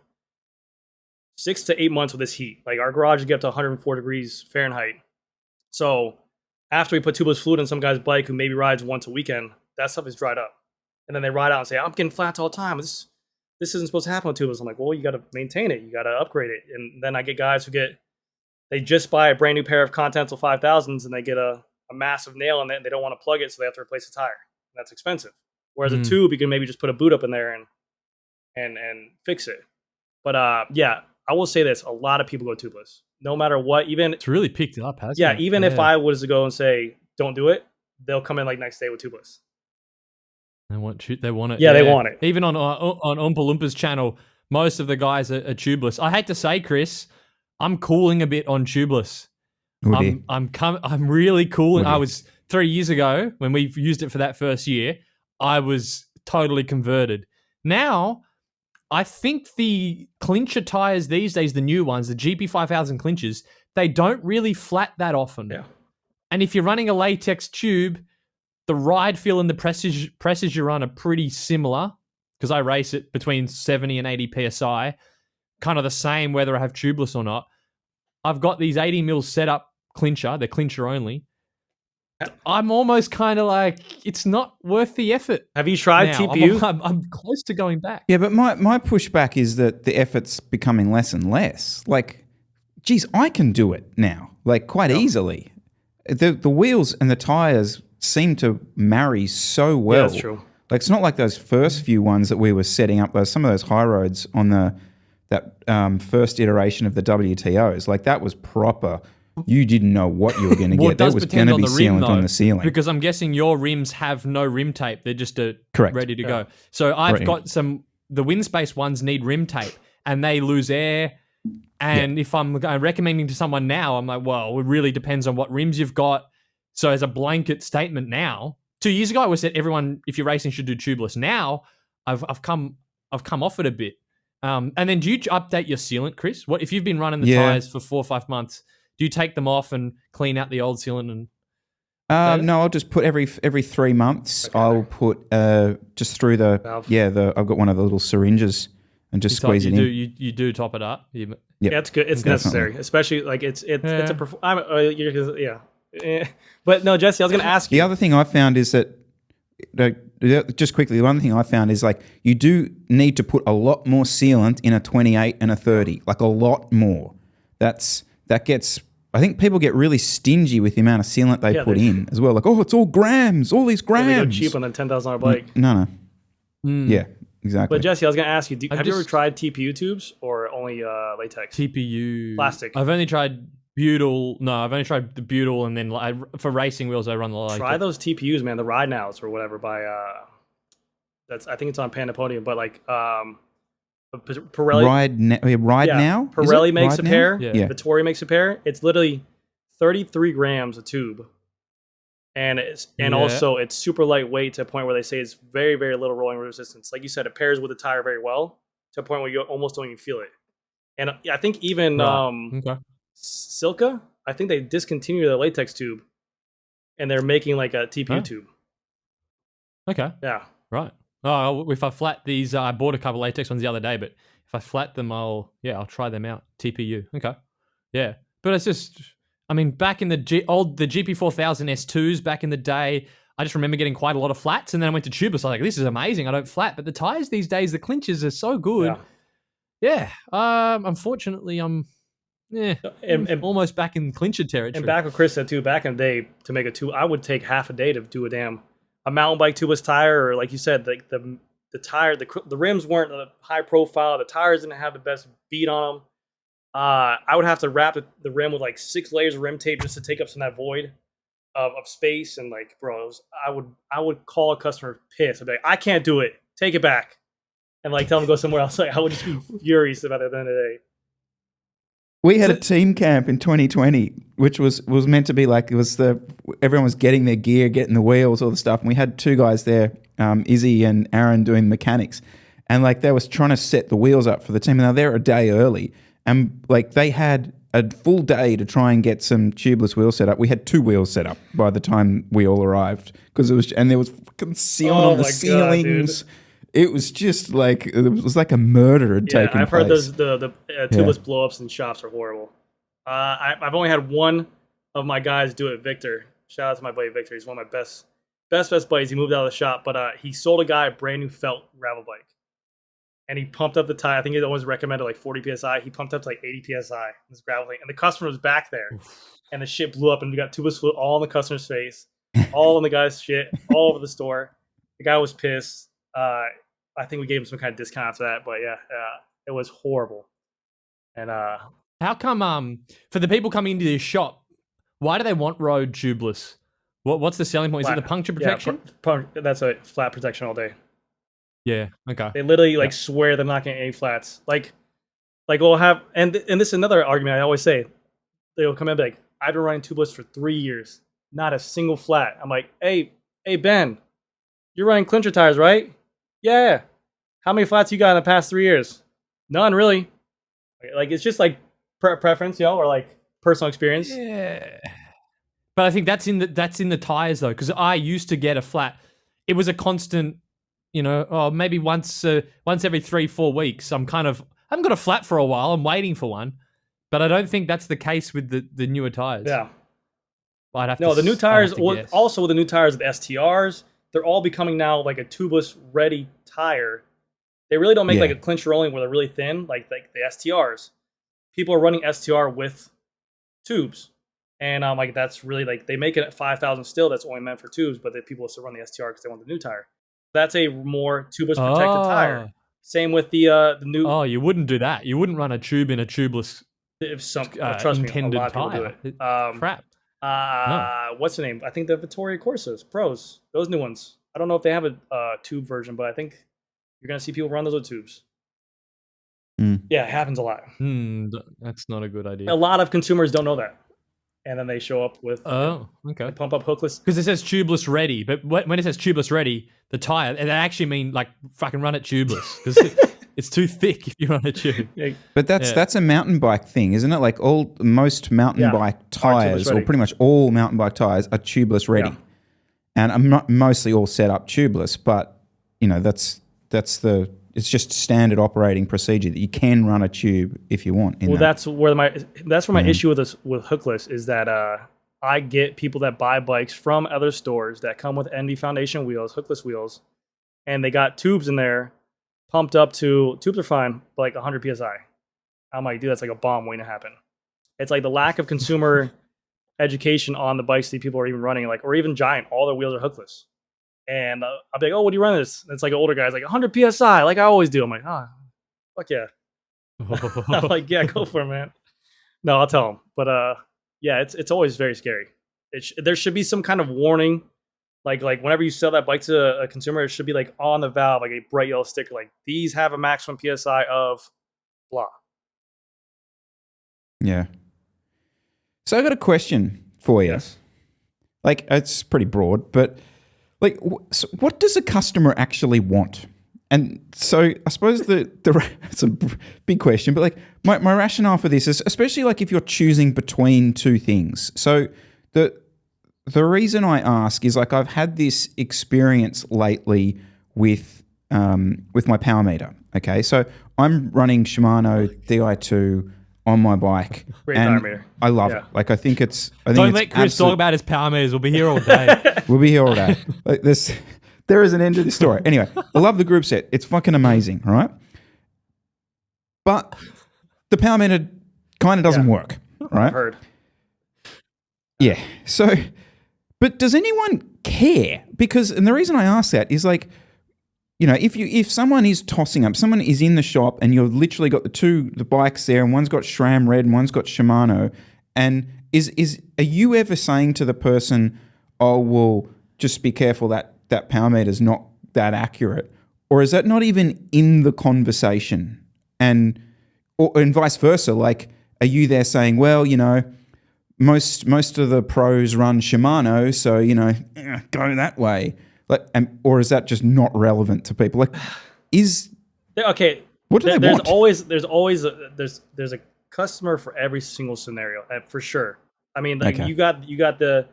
6 to 8 months with this heat. Like our garage get up to 104 degrees Fahrenheit. So after we put tubeless fluid on some guy's bike who maybe rides once a weekend, that stuff is dried up. And then they ride out and say, I'm getting flats all the time. This isn't supposed to happen with tubeless. I'm like, well, you got to maintain it. You got to upgrade it. And then I get guys who they just buy a brand new pair of Continental 5000s and they get a massive nail in it and they don't want to plug it, so they have to replace the tire. That's expensive. Whereas a tube, you can maybe just put a boot up in there and fix it. But I will say this: a lot of people go tubeless, no matter what. Even it's really picked up, hasn't it? Even if I was to go and say don't do it, they'll come in like next day with tubeless. They want it. Yeah, they want it. Even on Oompa Loompa's channel, most of the guys are tubeless. I hate to say, Chris, I'm cooling a bit on tubeless. I'm really cool. I was 3 years ago when we used it for that first year. I was totally converted. Now, I think the Clincher tires these days, the new ones, the GP5000 Clinchers, they don't really flat that often. Yeah. And if you're running a latex tube, the ride feel and the presses you run are pretty similar. because I race it between 70 and 80 psi, kind of the same whether I have tubeless or not. I've got these 80 mil setup Clincher, they're Clincher only. I'm almost kind of like, it's not worth the effort. Have you tried now. TPU? I'm close to going back. Yeah, but my pushback is that the effort's becoming less and less. Like, geez, I can do it now, like quite easily. The wheels and the tires seem to marry so well. Yeah, that's true. Like, it's not like those first few ones that we were setting up. Some of those high roads on that first iteration of the WTOs, like that was proper. You didn't know what you were going to get. There was going to be sealant on the ceiling. Because I'm guessing your rims have no rim tape. They're just ready to go. So I've got the wind space ones need rim tape and they lose air. And if I'm recommending to someone now, I'm like, well, it really depends on what rims you've got. So as a blanket statement now, 2 years ago I was said everyone, if you're racing, should do tubeless. Now I've come off it a bit. And then do you update your sealant, Chris? What if you've been running the tires for 4 or 5 months? Do you take them off and clean out the old sealant? And no, I'll just put every 3 months. Okay. I'll put just through the valve. I've got one of the little syringes and just squeeze it in. You do top it up. Yeah, it's good. It's necessary, especially like it's a But no, Jesse, I was going to ask you. The other thing I found is that just quickly, the one thing I found is like you do need to put a lot more sealant in a 28 and a 30, like a lot more. That gets. I think people get really stingy with the amount of sealant they put in as well. Like, oh, it's all grams, all these grams. They go cheap on a $10,000 bike. No. Yeah, exactly. But Jesse, I was going to ask you, have you ever tried TPU tubes or only latex? TPU. Plastic. I've only tried butyl. No, I've only tried the butyl, and then for racing wheels, I run the latex. Try those TPUs, man, the Ride Nows or whatever by, I think it's on Pandapodium, but like, Pirelli. Ride Now? Pirelli makes a pair. Yeah. Vittori makes a pair. It's literally 33 grams a tube. And also it's super lightweight to a point where they say it's very, very little rolling resistance. Like you said, it pairs with the tire very well to a point where you almost don't even feel it. And I think even Silca, I think they discontinued the latex tube and they're making like a TPU tube. Okay. Yeah. Right. Oh, if I flat these, I bought a couple latex ones the other day, but if I flat them, I'll try them out. TPU. Okay. Yeah. But it's just, I mean, back in the GP4000 S2s back in the day, I just remember getting quite a lot of flats, and then I went to tubeless. I was like, this is amazing. I don't flat. But the tires these days, the clinchers are so good. Yeah. Unfortunately, I'm almost back in clincher territory. And back what Chris said too, back in the day, to make a tube, I would take half a day to do a mountain bike tubeless tire, or like you said, the tire, the rims weren't high profile, the tires didn't have the best beat on them. I would have to wrap the rim with like 6 layers of rim tape just to take up some of that void of space. And like, bro, I would call a customer pissed. I'd be like, I can't do it. Take it back, and like tell them to go somewhere else. Like, I would just be furious about it at the end of the day. We had a team camp in 2020, which was meant to be like, everyone was getting their gear, getting the wheels, all the stuff. And we had 2 guys there, Izzy and Aaron, doing mechanics. And like they was trying to set the wheels up for the team. And they were there a day early. And like they had a full day to try and get some tubeless wheels set up. We had 2 wheels set up by the time we all arrived. And there was fucking sealant on the ceilings. God, it was just like, it was like a murder had taken place. I've heard the tubeless blow-ups in shops are horrible. I've only had one of my guys do it, Victor. Shout out to my buddy Victor. He's one of my best buddies. He moved out of the shop, but he sold a guy a brand new felt gravel bike. And he pumped up the tire. I think it always recommended like 40 PSI. He pumped up to like 80 PSI in this gravel thing. And the customer was back there. And the shit blew up, and we got tubeless fluid all in the customer's face, all in the guy's shit, all over the store. The guy was pissed. I think we gave him some kind of discount after that, but it was horrible. And how come for the people coming into this shop, why do they want road tubeless? What's the selling point? Is it the puncture protection? That's a flat protection all day. Yeah. Okay. They literally swear they're not getting any flats. Like we'll have, and this is another argument I always say. They'll come in and be like, I've been running tubeless for 3 years, not a single flat. I'm like, hey Ben, you're running Clincher tires, right? Yeah. How many flats you got in the past 3 years? None, really. Like, it's just like preference, or like personal experience. Yeah. But I think that's in the tires though, because I used to get a flat. It was a constant maybe once every 3-4 weeks. I haven't got a flat for a while. I'm waiting for one, but I don't think that's the case with the newer tires. Yeah. The new tires. Also, with the new tires, the STRs, they're all becoming now like a tubeless ready tire. They really don't make like a clincher only where they're really thin, like the STRs. People are running STR with tubes, and like that's really like they make it at 5,000 still. That's only meant for tubes, but people still run the STR because they want the new tire. That's a more tubeless protected tire. Same with the new. Oh, you wouldn't do that. You wouldn't run a tube in a tubeless. Trust me, a lot of people do it. Crap. No. What's the name? I think the Vittoria Corsas Pros, those new ones. I don't know if they have a tube version, but I think you're gonna see people run those with tubes. Yeah, it happens a lot. That's not a good idea. A lot of consumers don't know that, and then they show up with they pump up hookless because it says tubeless ready. But when it says tubeless ready, the tire they actually mean like fucking run it tubeless because it's too thick if you run a tube. But that's a mountain bike thing, isn't it? Like most mountain bike tires, or pretty much all mountain bike tires, are tubeless ready, and I'm not mostly all set up tubeless, but it's just standard operating procedure that you can run a tube if you want. That's where my issue with hookless is that I get people that buy bikes from other stores that come with ND Foundation wheels, hookless wheels, and they got tubes in there, pumped up to tubes are fine, but like 100 psi. I'm like, dude, that's like a bomb waiting to happen. It's like the lack of consumer education on the bikes that people are even running, like or even Giant, all their wheels are hookless. And I'll be like, oh, what do you run this? And it's like an older guy's like 100 psi, like I always do. I'm like, fuck yeah. I'm like, yeah, go for it, man. No, I'll tell him. But it's always very scary. There should be some kind of warning, like whenever you sell that bike to a consumer, it should be like on the valve, like a bright yellow sticker, like these have a maximum psi of blah. Yeah. So I got a question for you. Yes. Like it's pretty broad, but. Like, so what does a customer actually want? And so I suppose it's a big question, but like my rationale for this is, especially like if you're choosing between two things. So the reason I ask is like I've had this experience lately with my power meter. Okay, so I'm running Shimano Di2 on my bike. Great power meter. I love it. Like I think it's. Don't let Chris talk about his power meters. We'll be here all day. We'll be here all day. Like there is an end to this story. Anyway, I love the Groupset. It's fucking amazing, right? But the power meter kind of doesn't work, right? I've heard. Yeah. So, but does anyone care? And the reason I ask that is like, if someone is tossing up, someone is in the shop and you've literally got the bikes there and one's got SRAM Red and one's got Shimano, and are you ever saying to the person, oh, well, just be careful that power meter is not that accurate? Or is that not even in the conversation? And vice versa, like, are you there saying, well, most of the pros run Shimano, so, go that way? Like, or is that just not relevant to people? Like, okay? What do they want? There's a customer for every single scenario, for sure. I mean, like you got the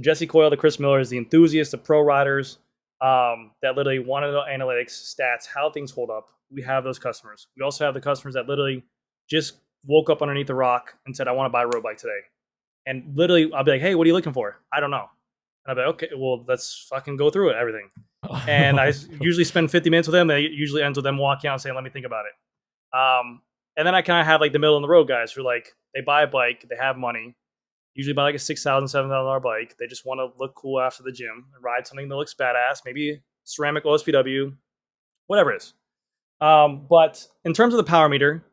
Jesse Coyle, the Chris Millers, the enthusiasts, the pro riders that literally want to know analytics, stats, how things hold up. We have those customers. We also have the customers that literally just woke up underneath the rock and said, "I want to buy a road bike today," and literally I'll be like, "Hey, what are you looking for?" I don't know. And I'll be like, okay, well, let's fucking go through it, everything. And I usually spend 50 minutes with them. It usually ends with them walking out and saying, let me think about it. And then I kind of have like the middle of the road guys who are like, they buy a bike, they have money, usually buy like a $6,000, $7,000 bike. They just want to look cool after the gym and ride something that looks badass, maybe ceramic OSPW, whatever it is. But in terms of the power meter,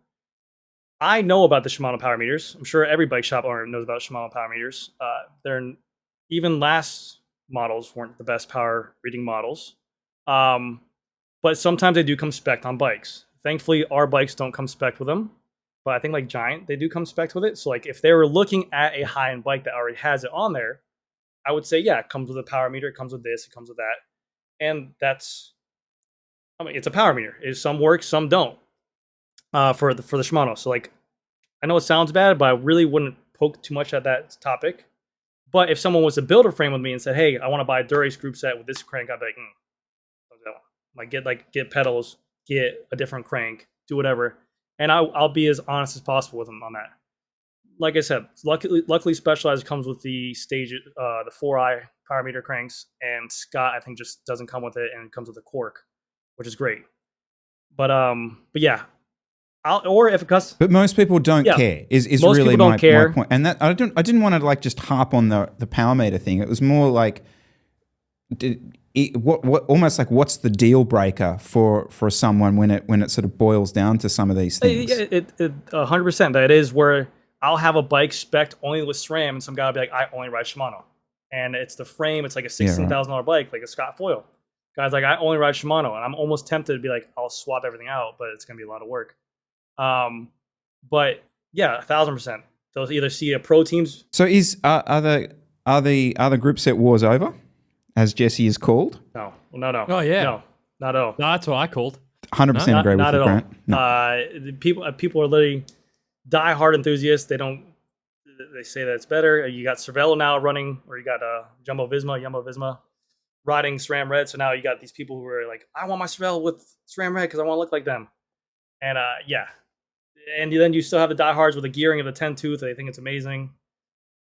I know about the Shimano power meters. I'm sure every bike shop owner knows about Shimano power meters. Even last models weren't the best power reading models. But sometimes they do come spec'd on bikes. Thankfully, our bikes don't come spec'd with them. But I think like Giant, they do come spec'd with it. So like if they were looking at a high-end bike that already has it on there, I would say, yeah, it comes with a power meter, it comes with this, it comes with that. And it's a power meter. Some work, some don't for the Shimano. So like, I know it sounds bad, but I really wouldn't poke too much at that topic. But if someone was to build a frame with me and said, hey, I want to buy a Durex Groupset with this crank, I'd be like, that one. Get pedals, get a different crank, do whatever, and I'll be as honest as possible with them on that. Like I said, luckily Specialized comes with the the 4i power meter cranks, and Scott I think just doesn't come with it, and it comes with a cork, which is great. But yeah, But most people don't care. Is most really my point. And that I didn't want to like just harp on the power meter thing. It was more like, almost like what's the deal breaker for someone when it sort of boils down to some of these things? It 100%. That is where I'll have a bike spec'd only with SRAM, and some guy will be like, I only ride Shimano, and it's the frame. It's like a $16,000 bike, like a Scott Foil. Guy's like, I only ride Shimano, and I'm almost tempted to be like, I'll swap everything out, but it's gonna be a lot of work. But yeah, 1,000%. They'll either see a pro teams. So are the Groupset wars over, as Jesse is called? No. Oh yeah, no, not at all. No, that's what I called. 100% agree with not you, at Grant. all. No. People are literally die-hard enthusiasts. They say that it's better. You got Cervelo now running, or you got Jumbo Visma riding SRAM Red. So now you got these people who are like, I want my Cervelo with SRAM Red because I want to look like them. And yeah. And then you still have the diehards with the gearing of the 10 tooth. They think it's amazing.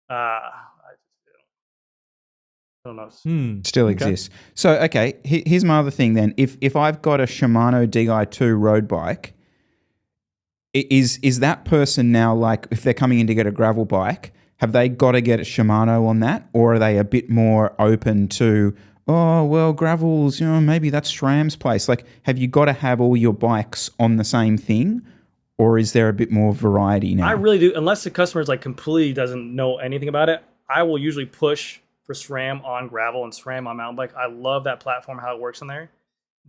I don't know. Still exists. So, okay, here's my other thing then. If I've got a Shimano Di2 road bike, is that person now, like, if they're coming in to get a gravel bike, have they got to get a Shimano on that? Or are they a bit more open to, oh, well, gravels, maybe that's SRAM's place. Like, have you got to have all your bikes on the same thing? Or is there a bit more variety now? I really do. Unless the customer's like completely doesn't know anything about it, I will usually push for SRAM on gravel and SRAM on mountain bike. I love that platform, how it works in there.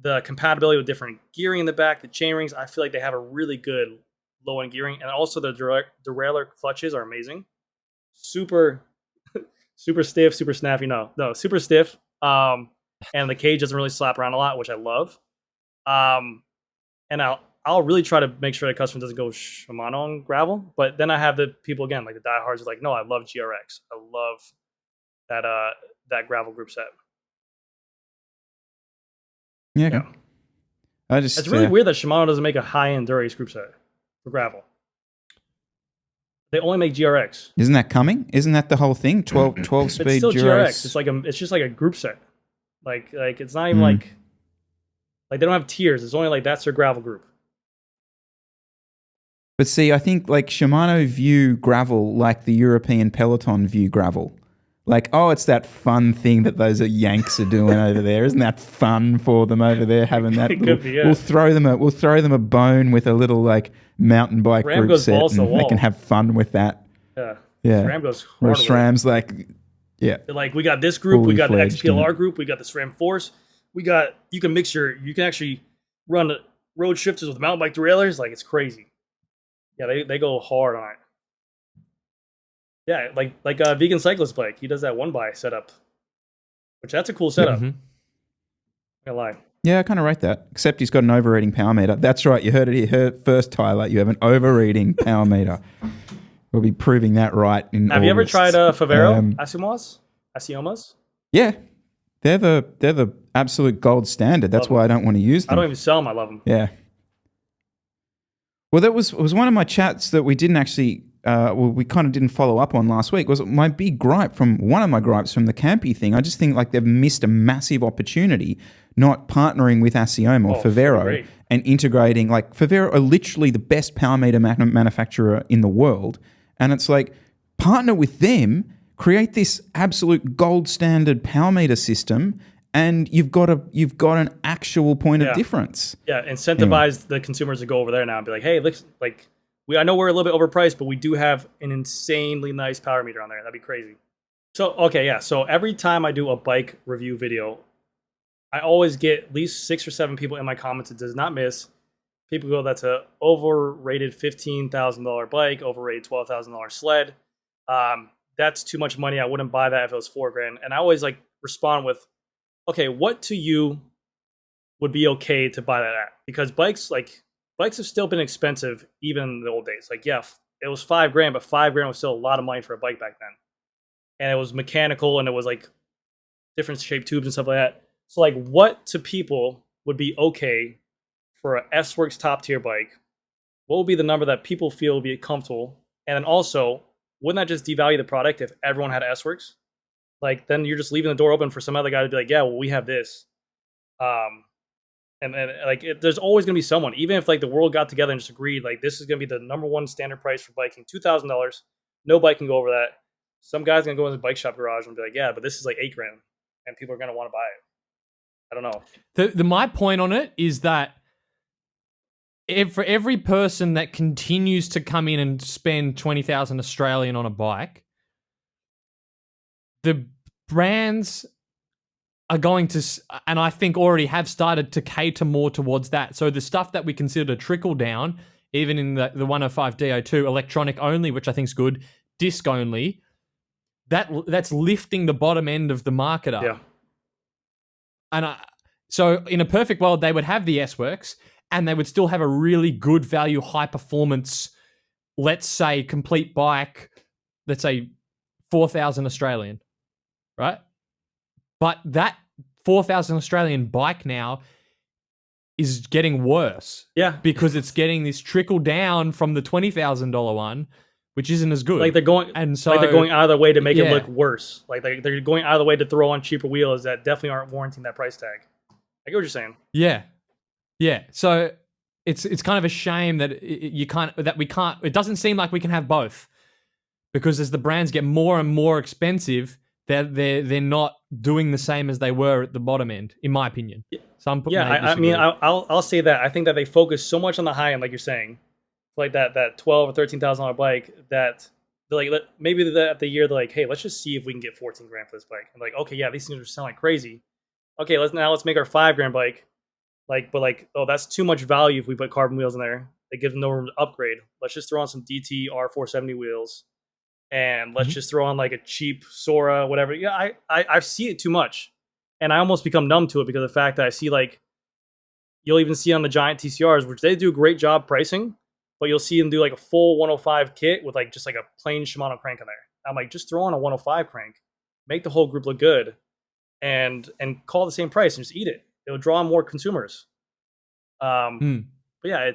The compatibility with different gearing in the back, the chain rings, I feel like they have a really good low-end gearing. And also the derailleur clutches are amazing. Super stiff, super snappy. No, super stiff. And the cage doesn't really slap around a lot, which I love. And I'll really try to make sure the customer doesn't go Shimano on gravel. But then I have the people, again, like the diehards, are like, no, I love GRX. I love that gravel group set. Yeah. It's really weird that Shimano doesn't make a high-end Dura-Ace group set for gravel. They only make GRX. Isn't that coming? Isn't that the whole thing? 12 speed it's still GRX. It's just like a group set. Like it's not even like they don't have tiers. It's only like that's their gravel group. But see, I think like Shimano view gravel like the European Peloton view gravel. Like, oh, it's that fun thing that those Yanks are doing over there. Isn't that fun for them over there having that? We'll throw them a bone with a little like mountain bike group set, and they can have fun with that. Yeah. SRAM goes hard. Whereas SRAM's like, yeah. They're like, we got this group, we got the XPLR group, we got the SRAM Force, you can actually run road shifters with mountain bike derailleurs. Like, it's crazy. Yeah, they go hard on it. Yeah, like a vegan cyclist bike. He does that one by setup, which that's a cool setup. Mm-hmm. Can't lie. Yeah, I kind of rate that. Except he's got an overeating power meter. That's right. You heard it here first, Tyler. You have an overeating power meter. We'll be proving that right in Have August. You ever tried Favero Asiomas? Yeah, they're the absolute gold standard. That's why I don't want to use them. I don't even sell them. I love them. Yeah. Well, that was one of my chats that we didn't actually. We kind of didn't follow up on last week. Was my big gripe from one of my gripes from the Campy thing. I just think like they've missed a massive opportunity not partnering with Asioma or Favero and integrating. Like Favero are literally the best power meter manufacturer in the world, and it's like partner with them, create this absolute gold standard power meter system, and you've got an actual point of difference. Yeah, incentivize the consumers to go over there now and be like, hey, looks like. I know we're a little bit overpriced, but we do have an insanely nice power meter on there. That'd be crazy. So, okay, yeah. So every time I do a bike review video, I always get at least 6 or 7 people in my comments. It does not miss. People go, that's a overrated $15,000 bike, overrated $12,000 sled. That's too much money. I wouldn't buy that if it was $4,000. And I always like respond with, okay, what to you would be okay to buy that at? Because bikes have still been expensive even in the old days. Like, yeah, it was $5,000, but $5,000 was still a lot of money for a bike back then. And it was mechanical, and it was like different shaped tubes and stuff like that. So like, what to people would be okay for a S-Works top tier bike? What would be the number that people feel would be comfortable? And then also, wouldn't that just devalue the product if everyone had S-Works? Like, then you're just leaving the door open for some other guy to be like, yeah, well, we have this. And like, there's always going to be someone, even if like the world got together and just agreed, like, this is going to be the number one standard price for biking, $2,000. No bike can go over that. Some guy's going to go in the bike shop garage and be like, yeah, but this is like $8,000, and people are going to want to buy it. I don't know. My point on it is that for every person that continues to come in and spend 20,000 Australian on a bike, the brands are going to, and I think already have started to cater more towards that. So the stuff that we consider trickle down, even in the 105 DO2, electronic only, which I think is good, disc only, that's lifting the bottom end of the market up. Yeah. And so in a perfect world, they would have the S-Works, and they would still have a really good value, high performance, let's say complete bike, let's say 4,000 Australian, right? But that 4,000 Australian bike now is getting worse. Yeah. Because it's getting this trickle down from the $20,000 one, which isn't as good. Like they're going, and so, like they're going out of their way to make it look worse. Like they're going out of the way to throw on cheaper wheels that definitely aren't warranting that price tag. I get what you're saying. Yeah. Yeah. So it's kind of a shame that it doesn't seem like we can have both, because as the brands get more and more expensive, they're not doing the same as they were at the bottom end, in my opinion. I mean, I'll say that I think that they focus so much on the high end, like you're saying, like that $12,000 or $13,000 bike, that they're like, maybe at the year they're like, hey, let's just see if we can get $14,000 for this bike. And like, okay, yeah, these things are selling like crazy. Okay, let's make our $5,000 bike. Oh, that's too much value if we put carbon wheels in there. It gives them no room to upgrade. Let's just throw on some DT R470 wheels, and let's just throw on like a cheap Sora, whatever. Yeah, I see it too much, and I almost become numb to it because of the fact that I see, like, you'll even see on the giant TCRs, which they do a great job pricing, but you'll see them do like a full 105 kit with like just like a plain Shimano crank on there. I'm like, just throw on a 105 crank, make the whole group look good, and call it the same price and just eat it. It'll draw more consumers. But yeah,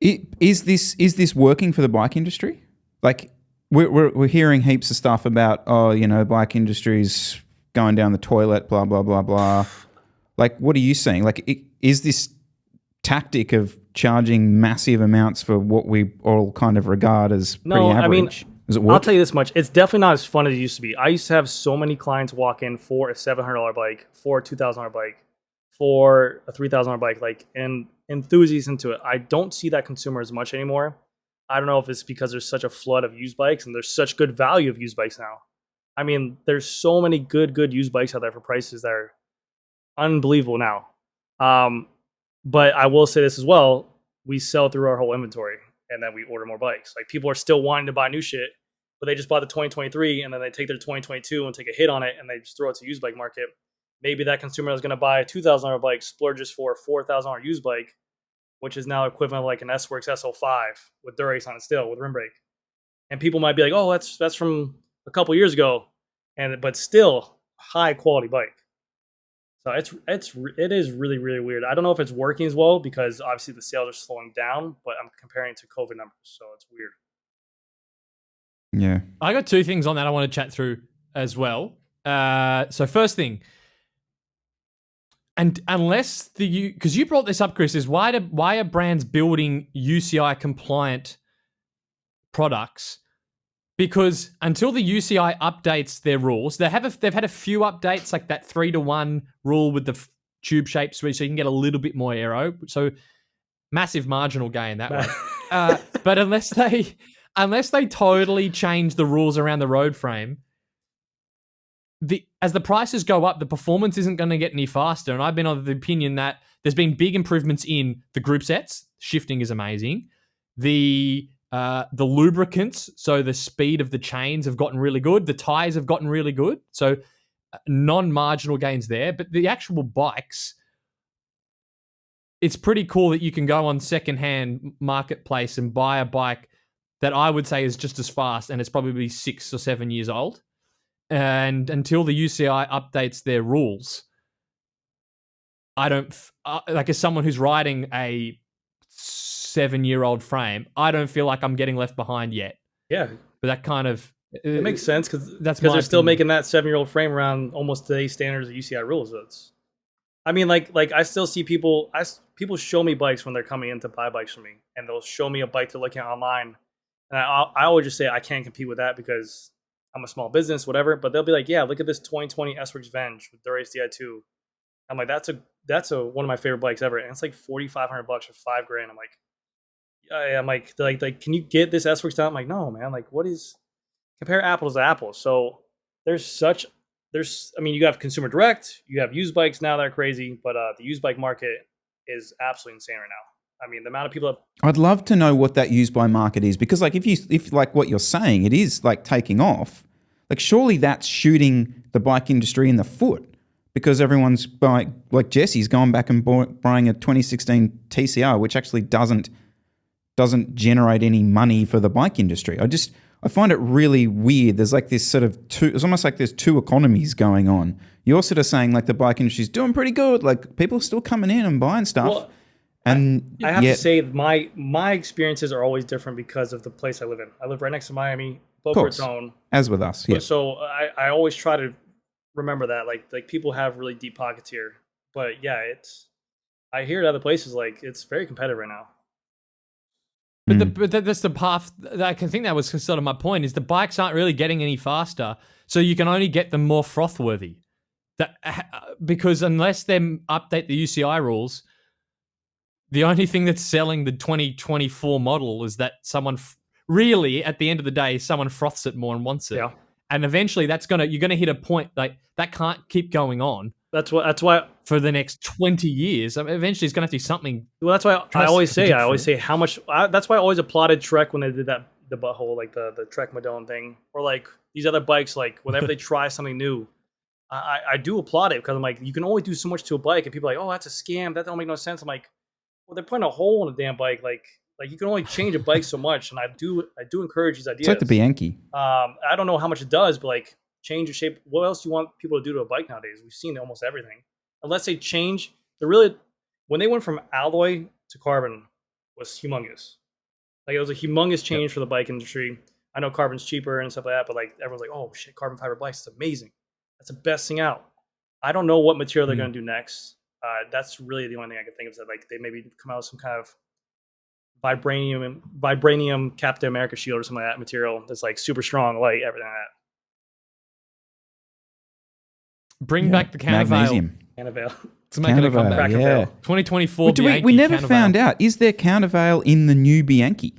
is this working for the bike industry? Like, we're hearing heaps of stuff about, bike industry's going down the toilet, blah blah blah blah. Like, what are you saying? Like, is this tactic of charging massive amounts for what we all kind of regard as pretty average? I mean, does it work? I'll tell you this much: it's definitely not as fun as it used to be. I used to have so many clients walk in for a $700 bike, for a $2,000 bike, for a $3,000 bike, like, and enthusiasts into it. I don't see that consumer as much anymore. I don't know if it's because there's such a flood of used bikes and there's such good value of used bikes now. I mean, there's so many good used bikes out there for prices that are unbelievable now. But I will say this as well: we sell through our whole inventory, and then we order more bikes. Like, people are still wanting to buy new shit, but they just bought the 2023, and then they take their 2022 and take a hit on it, and they just throw it to used bike market. Maybe that consumer that's going to buy a $2,000 bike splurges for a $4,000 used bike, which is now equivalent of like an S-Works SL5 with Durace on it still, with rim brake. And people might be like, oh, that's from a couple years ago, but still high quality bike. So it is really, really weird. I don't know if it's working as well, because obviously the sales are slowing down, but I'm comparing it to COVID numbers, so it's weird. Yeah. I got two things on that I want to chat through as well. So first thing, and unless because you brought this up, Chris, is why are brands building UCI compliant products? Because until the UCI updates their rules, they've had a few updates, like that 3-to-1 rule with the tube shapes, so you can get a little bit more aero. So massive marginal gain that way. But unless they totally change the rules around the road frame, as the prices go up, the performance isn't going to get any faster. And I've been of the opinion that there's been big improvements in the group sets. Shifting is amazing. The lubricants, so the speed of the chains, have gotten really good. The tires have gotten really good. So non-marginal gains there. But the actual bikes, it's pretty cool that you can go on secondhand marketplace and buy a bike that I would say is just as fast, and it's probably 6 or 7 years old. And until the UCI updates their rules, I don't like as someone who's riding a 7-year-old frame, I don't feel like I'm getting left behind yet. Yeah, but that kind of it makes sense because they're still making that 7-year-old frame around almost today's standards of UCI rules. It's, I mean, like I still see people show me bikes when they're coming in to buy bikes from me, and they'll show me a bike they're looking at online, and I always just say I can't compete with that because I'm a small business, whatever. But they'll be like, yeah, look at this 2020 S-Works Venge with Dura-Ace Di2. I'm like, that's one of my favorite bikes ever, and it's like $4,500 for $5,000. I'm like, can you get this S-Works down? I'm like, no, man. Like, what is compare apples to apples? So I mean, you have consumer direct, you have used bikes now that are crazy, but the used bike market is absolutely insane right now. I mean, the amount of people I'd love to know what that used bike market is, because like if like what you're saying, it is like taking off, like surely that's shooting the bike industry in the foot, because everyone's buying, like Jesse's going back and buying a 2016 TCR, which actually doesn't generate any money for the bike industry. I find it really weird. There's like this sort of it's almost like there's two economies going on. You're sort of saying like the bike industry's doing pretty good. Like people are still coming in and buying stuff. Well, and I have to say my experiences are always different because of the place I live in. I live right next to Miami, Boca Raton. As with us, yeah. So I always try to remember that. Like people have really deep pockets here. But yeah, I hear it other places, like it's very competitive right now. But that's the path. I can think that was sort of my point, is the bikes aren't really getting any faster, so you can only get them more froth-worthy. Because unless they update the UCI rules, the only thing that's selling the 2024 model is that someone really, at the end of the day, someone froths it more and wants it. Yeah. And eventually you're gonna hit a point like that can't keep going on. That's why for the next 20 years, I mean, eventually it's going to have to do something. Well, that's why I always say how much. That's why I always applauded Trek when they did the butthole, like the Trek Madone thing, or like these other bikes. Like whenever they try something new, I do applaud it, because I'm like, you can only do so much to a bike, and people are like, oh, that's a scam. That don't make no sense. I'm like, well, they're putting a hole in a damn bike. Like you can only change a bike so much, and I do encourage these ideas. It's like the Bianchi. I don't know how much it does, but like, change your shape. What else do you want people to do to a bike nowadays? We've seen almost everything. Unless they change, when they went from alloy to carbon was humongous. Like it was a humongous change for the bike industry. I know carbon's cheaper and stuff like that, but like everyone's like, oh shit, carbon fiber bikes, it's amazing. That's the best thing out. I don't know what material they're going to do next. That's really the only thing I can think of, is that like they maybe come out with some kind of vibranium Captain America shield or something like that material that's like super strong, light, everything like that. Bring back the countervail. Countervail. It's making a comeback. Yeah. 2024 Bianchi. We never found out. Is there countervail in the new Bianchi?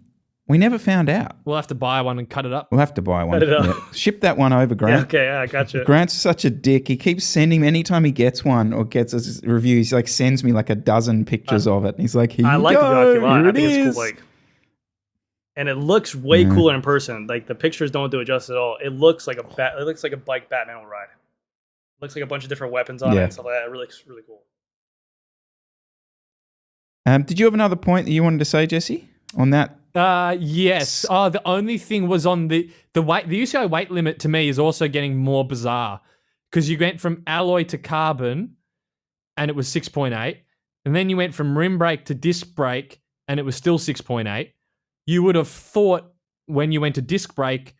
We never found out. We'll have to buy one and cut it up. We'll have to buy one. Cut it up. Yeah. Ship that one over, Grant. Yeah, okay, I gotcha. Grant's such a dick. He keeps sending me, anytime he gets one or gets a review, he's like sends me like a dozen pictures of it. He's like, here I you like go. the Bianchi a lot. Here I think it's is. cool. And it looks way cooler in person. Like the pictures don't do it justice at all. It looks like a bike Batman will ride. Looks like a bunch of different weapons on it and stuff like that. It really looks really cool. Did you have another point that you wanted to say, Jesse, on that? Yes. Oh, the only thing was on the weight. The UCI weight limit to me is also getting more bizarre, because you went from alloy to carbon, and it was 6.8, and then you went from rim brake to disc brake, and it was still 6.8. You would have thought when you went to disc brake,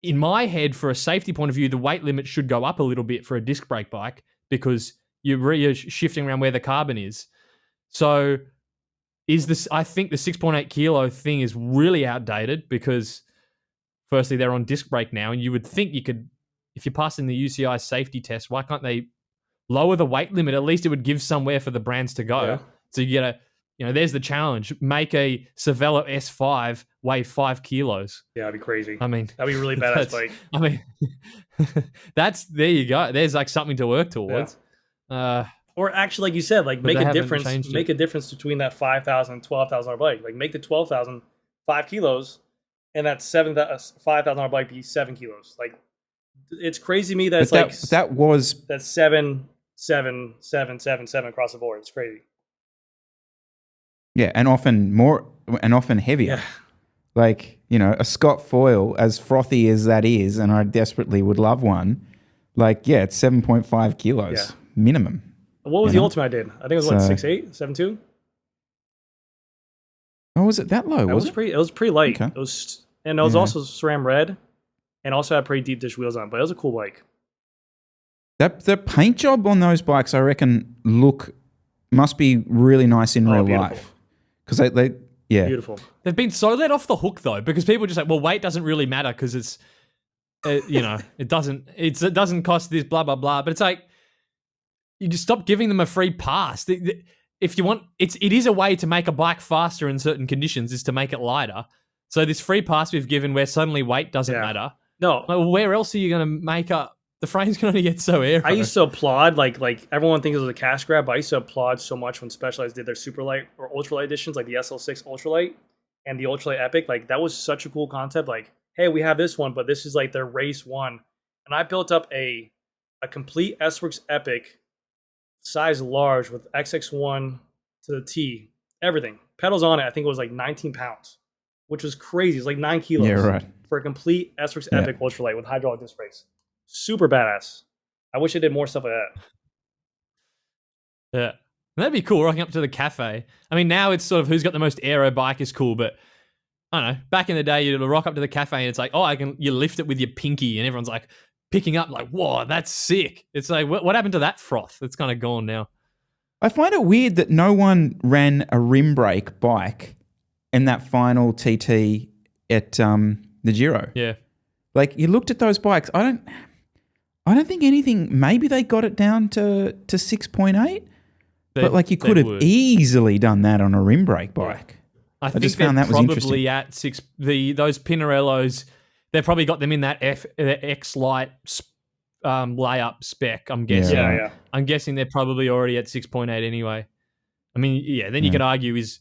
in my head, for a safety point of view, the weight limit should go up a little bit for a disc brake bike, because you're shifting around where the carbon is. So I think the 6.8 kilo thing is really outdated, because firstly, they're on disc brake now, and you would think you could, if you're passing the UCI safety test, why can't they lower the weight limit? At least it would give somewhere for the brands to go. Yeah. So you get there's the challenge. Make a Cervelo S5 weigh 5 kilos. Yeah, that'd be crazy. I mean, that'd be really badass bike. I mean, there you go. There's like something to work towards. Yeah. Or actually, like you said, like make a difference. Make a difference between that $5,000 and $12,000 bike. Like make the $12,000 5 kilos, and that $5,000 bike be 7 kilos. Like it's crazy to me that that's 7, 7, 7, 7, 7 across the board. It's crazy. Yeah, and often heavier. Yeah. Like, a Scott foil, as frothy as that is, and I desperately would love one, like, yeah, it's 7.5 kilos minimum. What was the ultimate I did? I think it was what, 6.8, 7.2? Oh, was it that low? Was it? It was pretty light. Okay. It was, and it was also SRAM red, and also had pretty deep dish wheels on. But it was a cool bike. The paint job on those bikes, I reckon, must be really nice in real life. Because they beautiful. They've been so let off the hook though, because people just like, well, weight doesn't really matter because it's, it doesn't cost this blah blah blah. But it's like, you just stop giving them a free pass. If you want, it is a way to make a bike faster in certain conditions, is to make it lighter. So this free pass we've given, where suddenly weight doesn't matter. No, like, where else are you going to make up? The frames can only get so aero. I used to applaud, like everyone thinks it was a cash grab, but I used to applaud so much when Specialized did their superlight or ultralight editions, like the SL6 ultralight and the ultralight epic. Like that was such a cool concept. Like, hey, we have this one, but this is like their race one. And I built up a complete S-Works epic, size large, with XX1 to the T, everything. Pedals on it, I think it was like 19 pounds, which was crazy. It's like 9 kilos. Yeah, right. For a complete S-Works epic ultralight with hydraulic disc brakes. Super badass. I wish I did more stuff like that. Yeah. That'd be cool, rocking up to the cafe. I mean, now it's sort of who's got the most aero bike is cool, but I don't know. Back in the day, you'd rock up to the cafe and it's like, you lift it with your pinky, and everyone's like picking up, like, whoa, that's sick. It's like, what happened to that froth? It's kind of gone now. I find it weird that no one ran a rim brake bike in that final TT at the Giro. Yeah. Like, you looked at those bikes. I don't think anything. Maybe they got it down to 6.8, but like you could have easily done that on a rim brake bike. I just found that was interesting. At those Pinarellos, they've probably got them in that X Lite layup spec. I'm guessing. Yeah. I'm guessing they're probably already at 6.8 anyway. I mean, yeah. Then you could argue is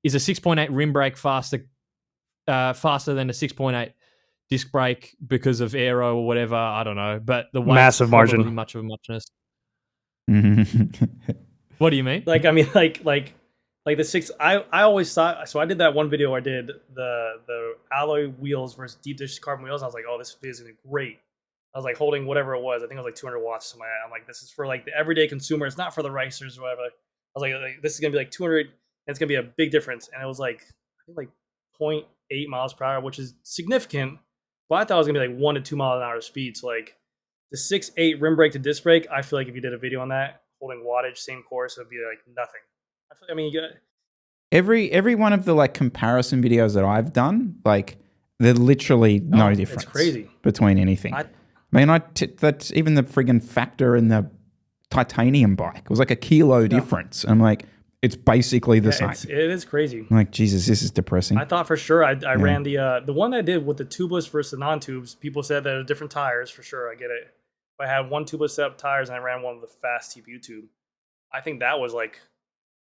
a 6.8 rim brake faster than a 6.8 disc brake because of aero or whatever? I don't know, but the weight's massive margin, much of a muchness. What do you mean? Like, I mean, like the six. I always thought. So I did that one video where I did the alloy wheels versus deep dish carbon wheels. I was like, oh, this video is gonna be great. I was like holding whatever it was. I think it was like 200 watts. Something like that. I'm like, this is for like the everyday consumer. It's not for the racers or whatever. I was like this is gonna be like 200, and it's gonna be a big difference. And it was like, I think like 0.8 miles per hour, which is significant. But I thought it was gonna be like 1 to 2 miles an hour speed. So like the 6.8 rim brake to disc brake, I feel like if you did a video on that, holding wattage, same course, it would be like nothing. I mean, you got every one of the like comparison videos that I've done, like they're literally no difference. It's crazy between anything. That's even the friggin' factor in the titanium bike. It was like a kilo difference. I'm like, it's basically the same. It is crazy. I'm like, Jesus, this is depressing. I thought for sure I ran the one I did with the tubeless versus the non-tubes. People said there were different tires for sure. I get it. But I had one tubeless set up tires and I ran one with the fast TPU tube. I think that was like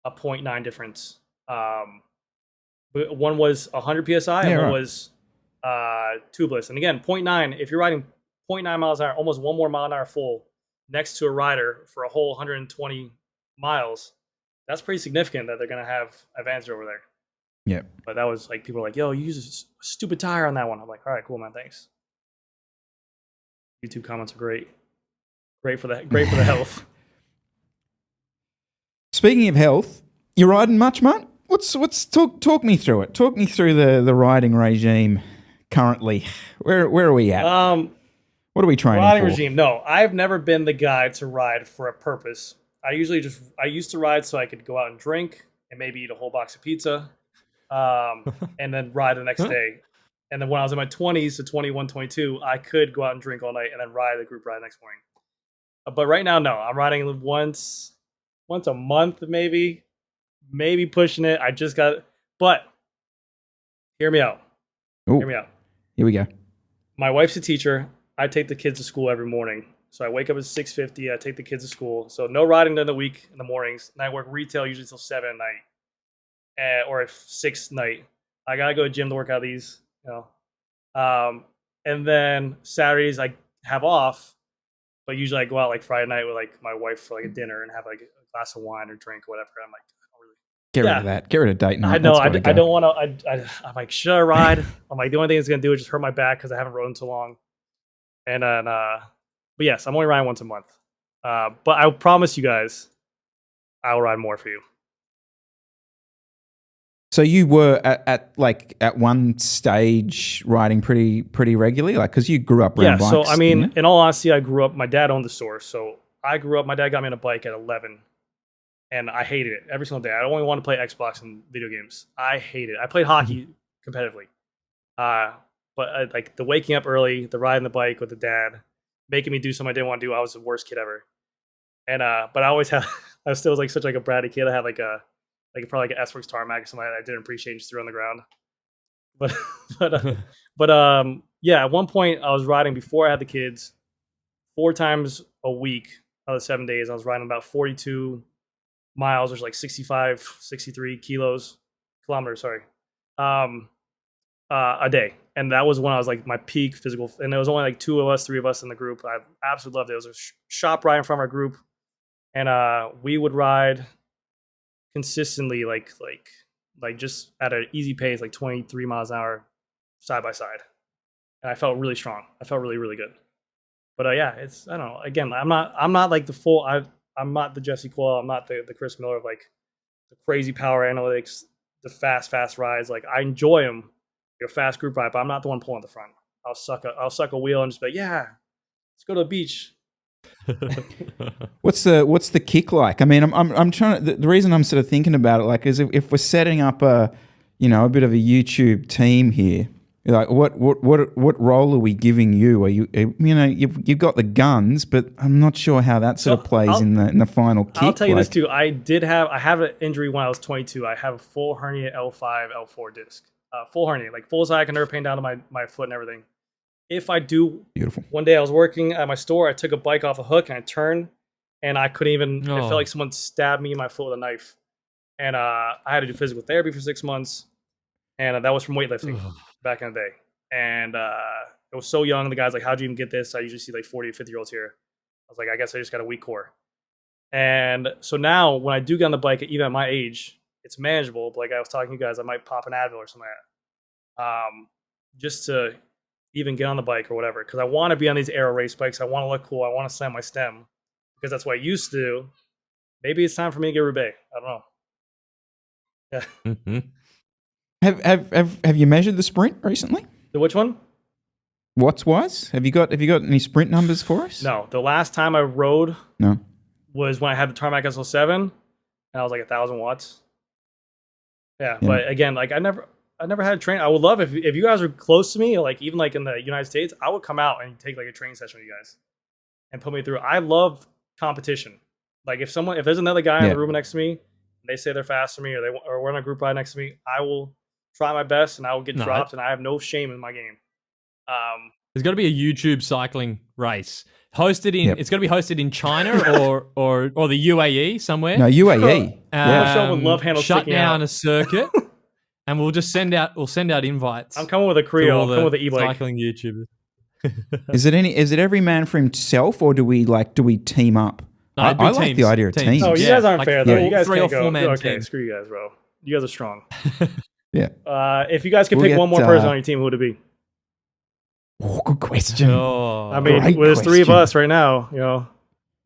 a 0.9 difference. But one was 100 psi and one was tubeless. And again, 0.9. If you're riding 0.9 miles an hour, almost 1 more mile an hour full next to a rider for a whole 120 miles. That's pretty significant that they're going to have advantage over there. Yeah. But that was like, people were like, yo, you use a stupid tire on that one. I'm like, all right, cool, man, thanks. YouTube comments are great. Great for the health. Speaking of health, you riding much, mate? What's talk me through it. Talk me through the riding regime currently. Where are we at? What are we training riding for? Regime. No, I've never been the guy to ride for a purpose. I used to ride so I could go out and drink and maybe eat a whole box of pizza, and then ride the next day. And then when I was in my 20s, so 21, 22, I could go out and drink all night and then ride the group ride the next morning. But right now, no. I'm riding once a month, maybe pushing it. But hear me out. Ooh. Hear me out. Here we go. My wife's a teacher. I take the kids to school every morning. So I wake up at 6:50. I take the kids to school. So no riding during the week in the mornings. And I work retail usually till 7 at night, or at 6 night. I gotta go to the gym to work out these, and then Saturdays I have off, but usually I go out like Friday night with like my wife for like a dinner and have like a glass of wine or drink or whatever. I'm like, I don't really get rid of that. Get rid of date night. I know. I don't want to. I'm like, should I ride? I'm like, the only thing it's gonna do is just hurt my back because I haven't rode in so long. And then, but yes, I'm only riding once a month. But I promise you guys, I will ride more for you. So you were at one stage riding pretty regularly, like because you grew up around bikes. So I mean, in all honesty, I grew up. My dad owned the store, so I grew up. My dad got me on a bike at 11, and I hated it every single day. I only wanted to play Xbox and video games. I hated it. I played hockey competitively, but like the waking up early, the riding the bike with the dad, making me do something I didn't want to do. I was the worst kid ever. And but I always had, I still was like such like a bratty kid. I had like probably like an S-Works tarmac or something that I didn't appreciate and just threw on the ground. But yeah, at one point I was riding before I had the kids 4 times a week out of the 7 days. I was riding about 42 miles, which is like 63 kilometers, sorry, a day. And that was when I was like my peak physical. And there was only like 3 of us in the group. I absolutely loved it. It was a shop ride from our group. And we would ride consistently, like just at an easy pace, like 23 miles an hour, side by side. And I felt really strong. I felt really, really good. But yeah, it's, I don't know. Again, I'm not like the full. I'm not the Jesse Quill. I'm not the Chris Miller of like the crazy power analytics, the fast rides. Like I enjoy them. You're a fast group ride, but I'm not the one pulling the front. I'll suck a wheel and just be like, yeah, let's go to the beach. What's the kick like? I mean, I'm trying to. The reason I'm sort of thinking about it, like, is if we're setting up a bit of a YouTube team here, like, what role are we giving you? Are you've got the guns, but I'm not sure how that sort of plays in the final kick. I'll tell you this too. I have an injury when I was 22. I have a full hernia L5 L4 disc, full hernia, like full side. I can never pain down to my foot and everything. If I do, beautiful. One day I was working at my store. I took a bike off a hook and I turned, and I couldn't even. It felt like someone stabbed me in my foot with a knife, and I had to do physical therapy for 6 months, and that was from weightlifting back in the day. And it was so young. The guy's like, "How'd you even get this?" I usually see like 40 to 50-year-olds here. I was like, "I guess I just got a weak core." And so now when I do get on the bike, even at my age, it's manageable. But like I was talking to you guys, I might pop an Advil or something like that, just to even get on the bike or whatever, because I want to be on these aero race bikes. I want to look cool. I want to slam my stem because that's what I used to do. Maybe it's time for me to get Roubaix. I don't know. Yeah. Have you measured the sprint recently? The which one? Watts wise? Have you got any sprint numbers for us? No. The last time I rode was when I had the Tarmac SL7, and I was like 1,000 watts. Yeah, but again, like I never had a train. I would love if you guys are close to me, like even like in the United States, I would come out and take like a training session with you guys and put me through. I love competition. Like if there's another guy in the room next to me, and they say they're faster than me, or we're on a group ride next to me, I will try my best and I will get dropped, and I have no shame in my game. There's got to be a YouTube cycling race hosted in. It's got to be hosted in China or the UAE somewhere. No, UAE. Michelle would love handle shut down a circuit. And we'll just send out invites. I'm coming with a Creo. I'm coming with an e-bike. Cycling YouTubers. Is it every man for himself, or do we team up? No, I like the idea of teams. Oh, you guys aren't fair though. You guys 3 or can't 4 man go. Okay, team. screw you guys, bro. You guys are strong. Yeah. If you guys could pick one more person on your team, who would it be? Oh, good question. I mean, there's 3 of us right now.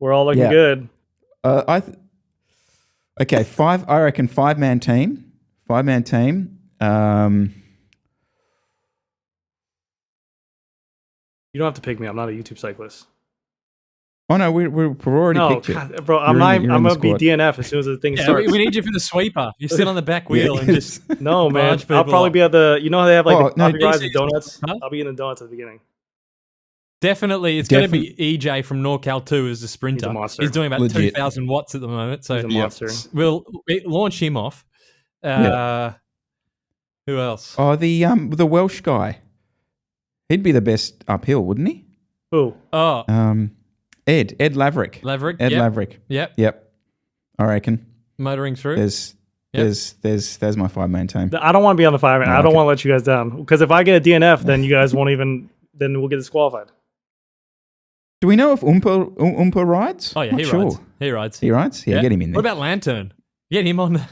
We're all looking good. Okay, 5. I reckon 5-man team. 5-man team. You don't have to pick me. I'm not a YouTube cyclist. Oh no, we've already picked you. Bro, I'm gonna be DNF as soon as the thing starts. We need you for the sweeper. You sit on the back wheel and just no, man. I'll probably be at the. You know how they have like the rides and donuts. Huh? I'll be in the donuts at the beginning. Definitely, it's going to be EJ from NorCal 2 as the sprinter. He's a monster. He's doing about 2,000 watts at the moment, so he's a monster. We'll launch him off. Who else? Oh, the Welsh guy. He'd be the best uphill, wouldn't he? Who? Oh, Ed Laverick. Ed Laverick. Yep. I reckon. Motoring through. There's my 5-man team. I don't want to be on the 5-man. I don't want to let you guys down, because if I get a DNF, then you guys won't even. Then we'll get disqualified. Do we know if Oompa rides? Oh yeah, rides. He rides. He rides. Yeah, get him in there. What about Lantern? Get him on the.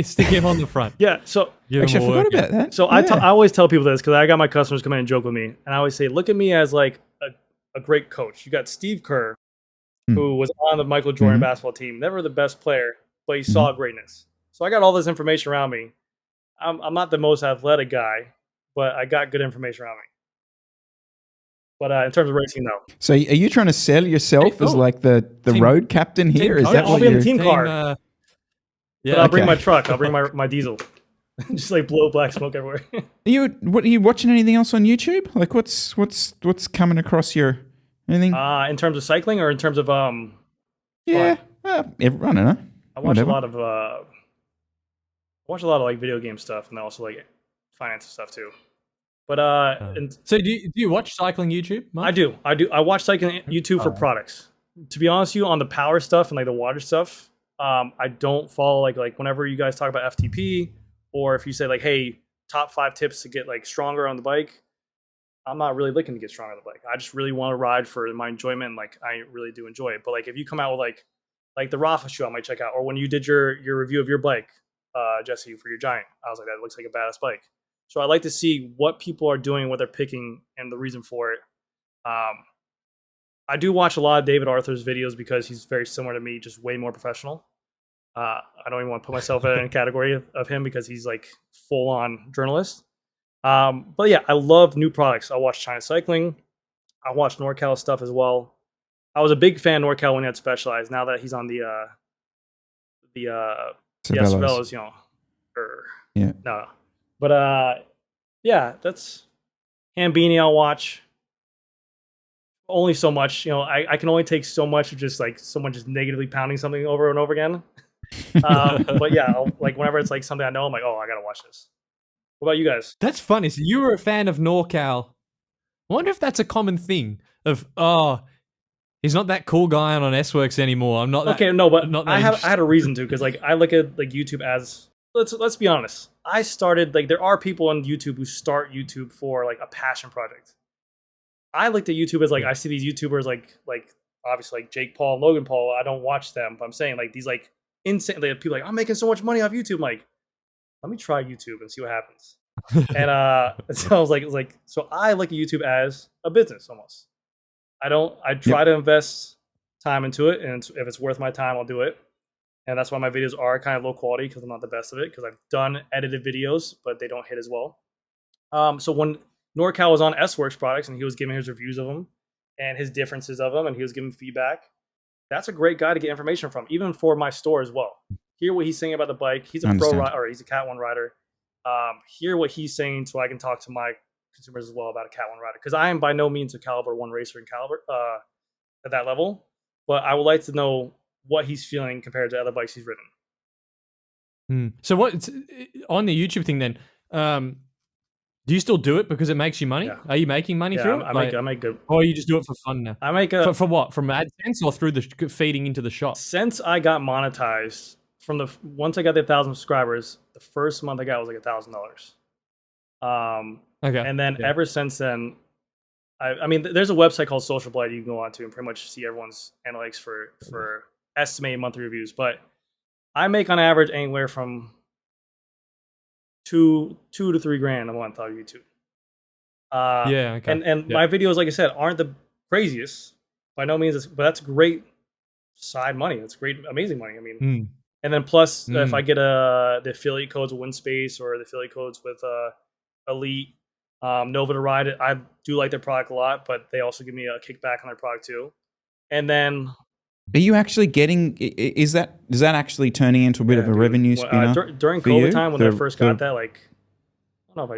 Stick him on the front. Yeah. So actually, I forgot about that. So I always tell people this, because I got my customers come in and joke with me, and I always say, look at me as like a great coach. You got Steve Kerr, who was on the Michael Jordan basketball team. Never the best player, but he saw greatness. So I got all this information around me. I'm not the most athletic guy, but I got good information around me. But in terms of racing, no. So are you trying to sell yourself as like the road captain here? Is that I'll be in the team car. Yeah, but I'll bring my truck. I'll bring my diesel. Just like blow black smoke everywhere. Are you watching anything else on YouTube? Like what's coming across your anything? In terms of cycling or in terms of yeah, I don't know. I watch a lot of like video game stuff and also like finance stuff too. But so do you watch cycling YouTube, Mark? I do. I watch cycling YouTube for products. To be honest with you, on the power stuff and like the water stuff, I don't follow like whenever you guys talk about FTP or if you say like, hey, top 5 tips to get like stronger on the bike, I'm not really looking to get stronger on the bike. I just really want to ride for my enjoyment. And, like I really do enjoy it. But like if you come out with like the Rafa shoe, I might check out. Or when you did your review of your bike, Jesse, for your Giant, I was like, that looks like a badass bike. So I like to see what people are doing, what they're picking, and the reason for it. I do watch a lot of David Arthur's videos because he's very similar to me, just way more professional. I don't even want to put myself in a category of him because he's like full-on journalist. But yeah, I love new products. I watch China Cycling. I watch NorCal stuff as well. I was a big fan of NorCal when he had Specialized. Now that he's on the Cervelos, you know, no. But yeah, that's Hambini. I'll watch only so much. You know, I can only take so much of just like someone just negatively pounding something over and over again. But yeah, like whenever it's like something I know, I'm like, oh, I gotta watch this. What about you guys? That's funny. So you were a fan of NorCal. I wonder if that's a common thing of he's not that cool guy on S-Works anymore. I'm not. Okay, no, but I had a reason to because like I look at like YouTube as let's be honest. I started like there are people on YouTube who start YouTube for like a passion project. I looked at YouTube as like I see these YouTubers like obviously like Jake Paul, Logan Paul. I don't watch them, but I'm saying like these like insane like, people like I'm making so much money off YouTube. I'm like, let me try YouTube and see what happens. And so I was like, so I look at YouTube as a business almost. I try to invest time into it, and if it's worth my time, I'll do it. And that's why my videos are kind of low quality because I'm not the best of it because I've done edited videos, but they don't hit as well. So when NorCal was on S-Works products and he was giving his reviews of them and his differences of them and he was giving feedback, that's a great guy to get information from, even for my store as well. Hear what he's saying about the bike. He's a pro rider, or he's a Cat 1 rider. Hear what he's saying so I can talk to my consumers as well about a Cat 1 rider. Because I am by no means a Caliber 1 racer in Caliber at that level, but I would like to know what he's feeling compared to other bikes he's ridden. So what on the YouTube thing then? Do you still do it because it makes you money? Yeah. Are you making money through it? I make good. Or you just do it for fun now? I make for what? From AdSense or through the feeding into the shop? Since I got monetized once I got the 1,000 subscribers, the first month I got was like $1,000. Okay. And then ever since then, I mean, there's a website called Social Blade you can go on to and pretty much see everyone's analytics for estimated monthly reviews. But I make on average anywhere from $2 to $3 grand a month on YouTube. Okay. And my videos, like I said, aren't the craziest by no means, but that's great side money. That's great, amazing money. I mean, and then plus if I get the affiliate codes with WinSpace or the affiliate codes with Elite, Nova to Ride, I do like their product a lot, but they also give me a kickback on their product too. And then, are you actually getting? Is that actually turning into a bit of a revenue spinner during COVID time when I first got that? Like, I don't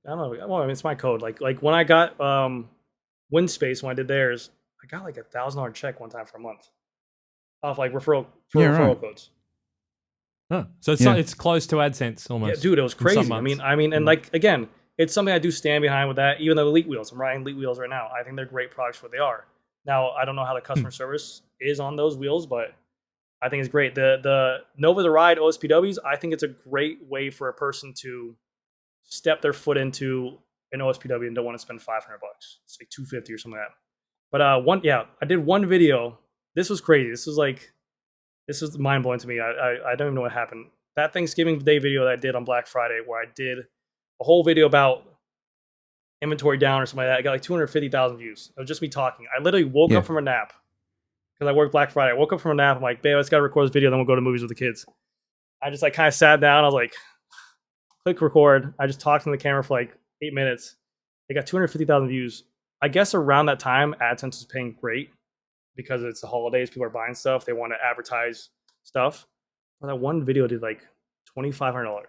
know. Well, I mean, it's my code. Like when I got WinSpace when I did theirs, I got like $1,000 check one time for a month off like referral codes. Huh. So it's close to AdSense almost. Yeah, dude, it was crazy. I mean, and like again, it's something I do stand behind with that. Even the Elite wheels, I'm riding Elite wheels right now. I think they're great products for what they are. Now, I don't know how the customer service is on those wheels, but I think it's great. The Nova to Ride OSPWs, I think it's a great way for a person to step their foot into an OSPW and don't want to spend $500. It's like $250 or something like that. But I did one video. This was crazy. This was mind blowing to me. I don't even know what happened. That Thanksgiving Day video that I did on Black Friday, where I did a whole video about inventory down or something like that, I got like 250,000 views. It was just me talking. I literally woke up from a nap, because I worked Black Friday. I woke up from a nap. I'm like, babe, I just gotta record this video. Then we'll go to movies with the kids. I just like kind of sat down. I was like, click record. I just talked in the camera for like 8 minutes. They got 250,000 views. I guess around that time, AdSense was paying great because it's the holidays. People are buying stuff. They want to advertise stuff. But that one video did like $2,500.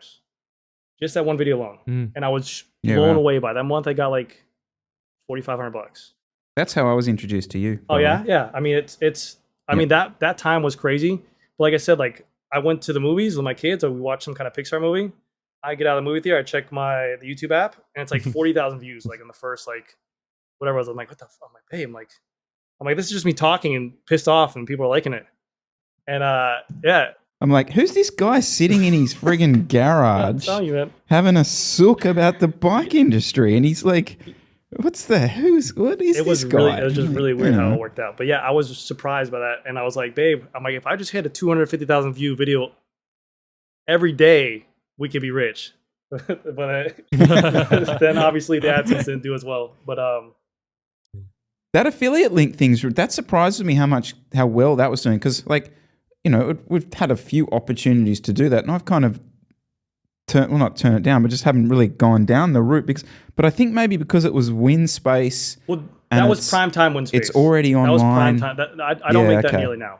Just that one video alone. And I was blown away by that month. I got like $4,500. That's how I was introduced to you. Oh yeah, yeah. I mean, I mean that time was crazy. But like I said, like I went to the movies with my kids, or we watched some kind of Pixar movie. I get out of the movie theater, I check the YouTube app, and it's like 40,000 views, like in the first like whatever. I'm like, what the fuck? I'm like, babe, I'm like, this is just me talking and pissed off, and people are liking it. And yeah. I'm like, who's this guy sitting in his friggin' garage having a sook about the bike industry? And he's like, what is this guy? It was just really weird how it worked out. But yeah, I was surprised by that. And I was like, babe, I'm like, if I just hit a 250,000 view video every day, we could be rich. But then obviously the AdSense didn't do as well. But that affiliate link things, that surprises me how well that was doing. Because like, you know, we've had a few opportunities to do that, and I've kind of not turned it down, but just haven't really gone down the route. But I think maybe because it was WinSpace. Well, that was prime time WinSpace. It's already online. That was prime time. I don't make that nearly now.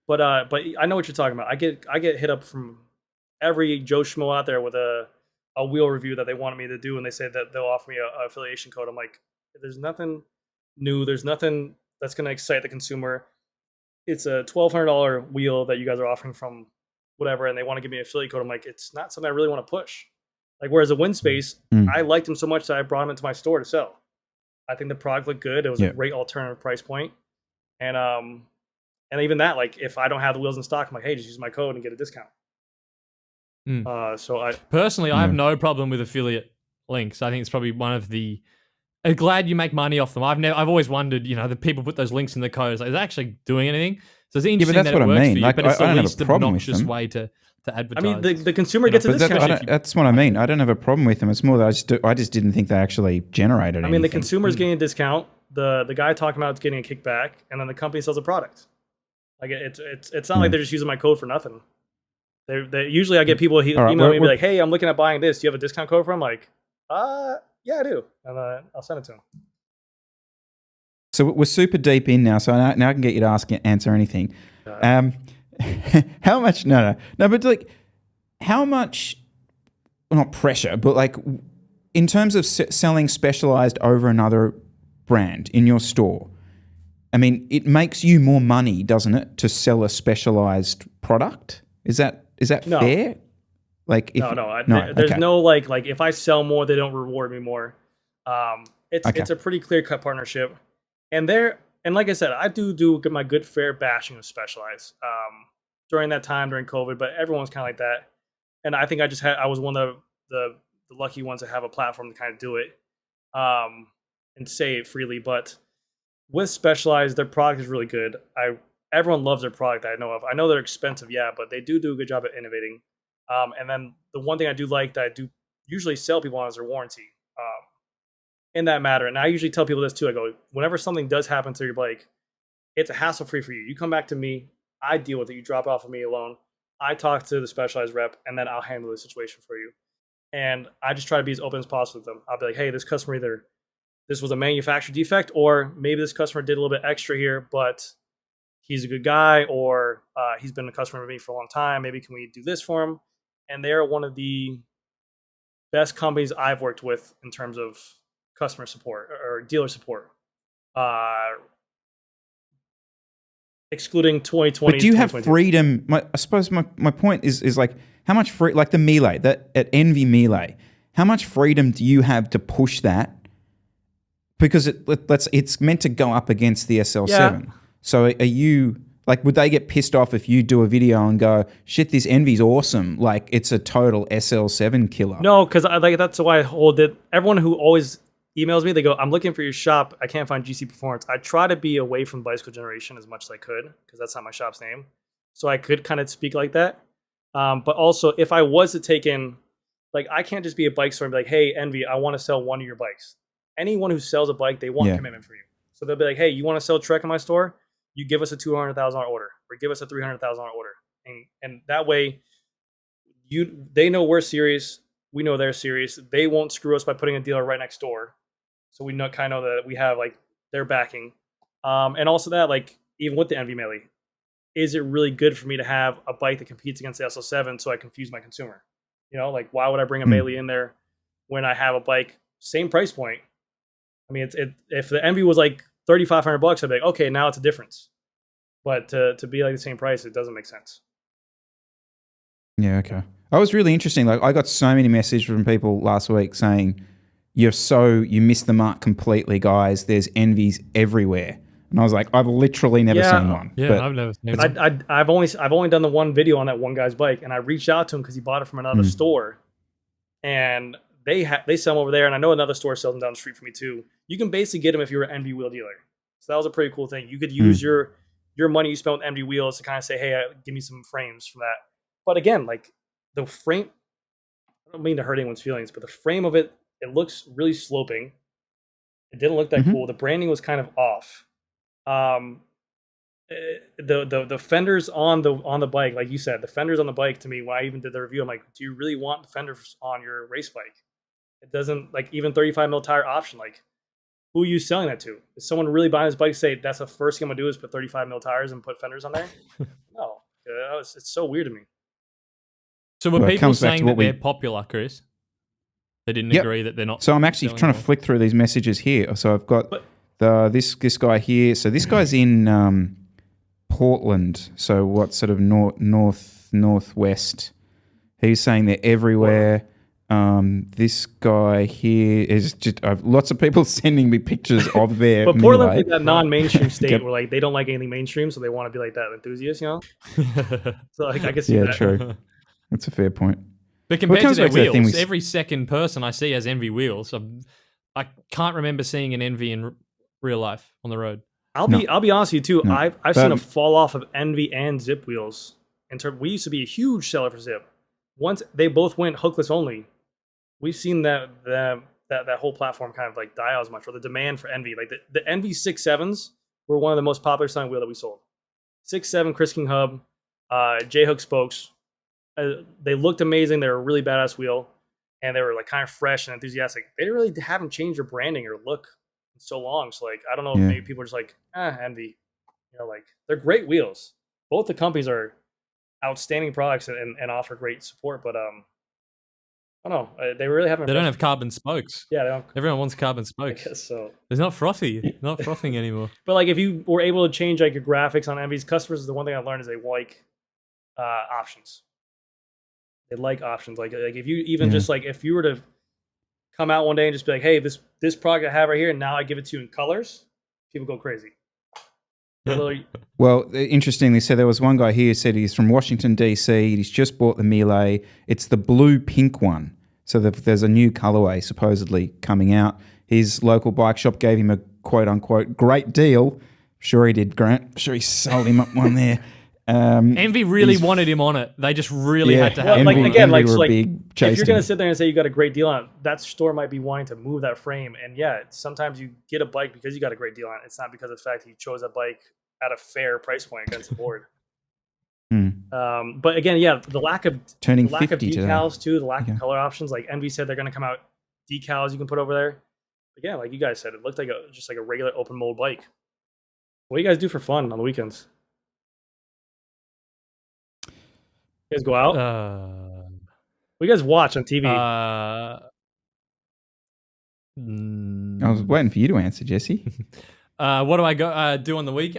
But I know what you're talking about. I get hit up from every Joe Schmo out there with a wheel review that they wanted me to do, and they say that they'll offer me a affiliation code. I'm like, there's nothing new. There's nothing that's going to excite the consumer. It's a $1,200 wheel that you guys are offering from whatever, and they want to give me an affiliate code. I'm like, it's not something I really want to push. Like, whereas a WinSpace, I liked them so much that I brought them into my store to sell. I think the product looked good. It was a great alternative price point. And even that, like, if I don't have the wheels in stock, I'm like, hey, just use my code and get a discount. So I personally, I have no problem with affiliate links. I think it's probably one of the. I'm glad you make money off them. I've always wondered, you know, the people put those links in the codes. Like, is it actually doing anything? So it's interesting that it works for you, like, but it's the least obnoxious way to advertise. I mean, the consumer gets a discount. That's what I mean. I don't have a problem with them. It's more that I just didn't think they actually generated anything. I mean, the consumer's getting a discount. The guy talking about it's getting a kickback, and then the company sells a product. Like it's not like they're just using my code for nothing. They usually I get people email me and be like, hey, I'm looking at buying this. Do you have a discount code for them? Like, yeah, I do. And I'll send it to them. So we're super deep in now, so now I can get you to answer anything. How much? No, but like, how much? Well, not pressure, but like, in terms of selling Specialized over another brand in your store. I mean, it makes you more money, doesn't it, to sell a Specialized product? Is that fair? Like, there's no like if I sell more, they don't reward me more. It's a pretty clear cut partnership. And like I said, I do my good fair bashing of Specialized during that time during COVID, but everyone's kind of like that. And I think I was one of the lucky ones to have a platform to kind of do it and say it freely. But with Specialized, their product is really good. Everyone loves their product that I know of. I know they're expensive, yeah, but they do a good job at innovating. And then the one thing I do like that I do usually sell people on is their warranty. In that matter, and I usually tell people this too. I go, whenever something does happen to your bike, it's a hassle-free for you. You come back to me, I deal with it. You drop it off of me alone. I talk to the Specialized rep, and then I'll handle the situation for you. And I just try to be as open as possible with them. I'll be like, hey, this customer either this was a manufacturer defect, or maybe this customer did a little bit extra here, but he's a good guy, or he's been a customer with me for a long time. Maybe can we do this for him? And they're one of the best companies I've worked with in terms of customer support or dealer support, excluding 2020. But do you have freedom? I suppose my point is like, how much free, like the Melee, that at Envy Melee, how much freedom do you have to push that? Because it's meant to go up against the SL7. Yeah. So are you, like, would they get pissed off if you do a video and go, shit, this Envy's awesome, like it's a total SL7 killer? No, because that's why I hold it. Everyone who always emails me, they go, I'm looking for your shop, I can't find GC Performance. I try to be away from bicycle generation as much as I could, because that's not my shop's name. So I could kind of speak like that. But also, if I was to take in, like, I can't just be a bike store and be like, hey, Envy, I want to sell one of your bikes. Anyone who sells a bike, they want commitment for you. So they'll be like, hey, you want to sell Trek in my store? you give us a $200,000 order or give us a $300,000 order, and that way, they know we're serious. We know they're serious. They won't screw us by putting a dealer right next door, so we kind of know that we have like their backing, and also that like even with the Envy Melee, is it really good for me to have a bike that competes against the SL7 so I confuse my consumer? You know, like why would I bring a Melee in there when I have a bike same price point? I mean, if the Envy was like $3,500, I'd be like, okay, now it's a difference. But to be like the same price, it doesn't make sense. Yeah, okay. That was really interesting. Like I got so many messages from people last week saying, you missed the mark completely, guys. There's Envies everywhere. And I was like, I've literally never seen one. Yeah, I've never seen one. I've only done the one video on that one guy's bike, and I reached out to him because he bought it from another store, and they sell them over there. And I know another store sells them down the street from me too. You can basically get them if you're an Envy wheel dealer. So that was a pretty cool thing. You could use your money you spent with Envy wheels to kind of say, hey, give me some frames from that. But again, like the frame, I don't mean to hurt anyone's feelings, but the frame of it looks really sloping. It didn't look that cool. The branding was kind of off. The fenders on the bike, like you said, the fenders on the bike, to me, when I even did the review, I'm like, do you really want the fenders on your race bike? It doesn't, like, even 35 mil tire option, like, who are you selling that to? Is someone really buying this bike say that's the first thing I'm gonna do is put 35 mil tires and put fenders on there? No, it's so weird to me. So were people saying that they're popular, Chris? They didn't agree that they're not. So I'm actually trying to flick through these messages here. So I've got this guy here. So this guy's in Portland. So what sort of northwest? He's saying they're everywhere. This guy here is just lots of people sending me pictures of their. But Portland's like that non-mainstream state where like they don't like anything mainstream, so they want to be like that enthusiast, you know. So like I can see that. Yeah, true. That's a fair point. But compared to their wheels, every second person I see has Envy wheels. I can't remember seeing an Envy in real life on the road. I'll be honest with you too. No. I've seen a fall off of Envy and Zip wheels. We used to be a huge seller for Zip. Once they both went hookless only, we've seen that whole platform kind of like die out as much, or the demand for Envy. Like the Envy 6.7s were one of the most popular selling wheel that we sold. 6.7 Chris King hub, J-hook spokes. They looked amazing. They were a really badass wheel, and they were like kind of fresh and enthusiastic. They really haven't changed their branding or look in so long. So like, I don't know if maybe people are just like, Envy. You know, like they're great wheels. Both the companies are outstanding products and offer great support, but I don't know. They really haven't. They don't have carbon spokes. Yeah, they don't. Everyone wants carbon spokes. I guess so. It's not frothy. Not frothing anymore. But like, if you were able to change like your graphics on Envy's, customers, the one thing I learned is they like options. They like options. Like if you even just like if you were to come out one day and just be like, hey, this product I have right here, and now I give it to you in colors, people go crazy. Well, interestingly, so there was one guy here who said he's from Washington, D.C. He's just bought the Melee. It's the blue-pink one. So there's a new colorway supposedly coming out. His local bike shop gave him a quote-unquote great deal. Sure he did, Grant. Sure he sold him up one there. Envy really wanted him on it. They just really had to have him like on again, it. like if you're gonna sit there and say you got a great deal on it, that store might be wanting to move that frame. And sometimes you get a bike because you got a great deal on it. It's not because of the fact you chose a bike at a fair price point against the board. But again, the lack of decals too, the lack of color options. Like Envy said, they're gonna come out decals you can put over there. Again, like you guys said, it looked like just like a regular open mold bike. What do you guys do for fun on the weekends? You guys go out? What do you guys watch on TV? I was waiting for you to answer, Jesse. What do I go do on the week?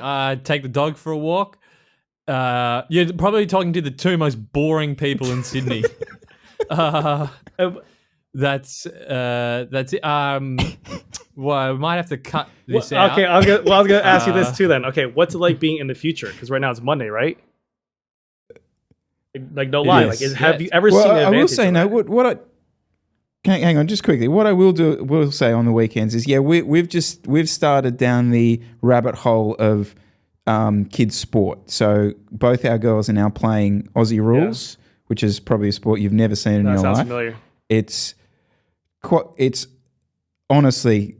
Take the dog for a walk. You're probably talking to the two most boring people in Sydney. That's it. Well, we might have to cut this out. Okay, I was gonna ask you this too then. Okay, what's it like being in the future? Because right now it's Monday, right? Like no lie, like have you ever seen an advantage? I will say no. What I hang on just quickly. What I will say on the weekends is we've started down the rabbit hole of kids sport. So both our girls are now playing Aussie rules, which is probably a sport you've never seen in your life. Sounds familiar. It's honestly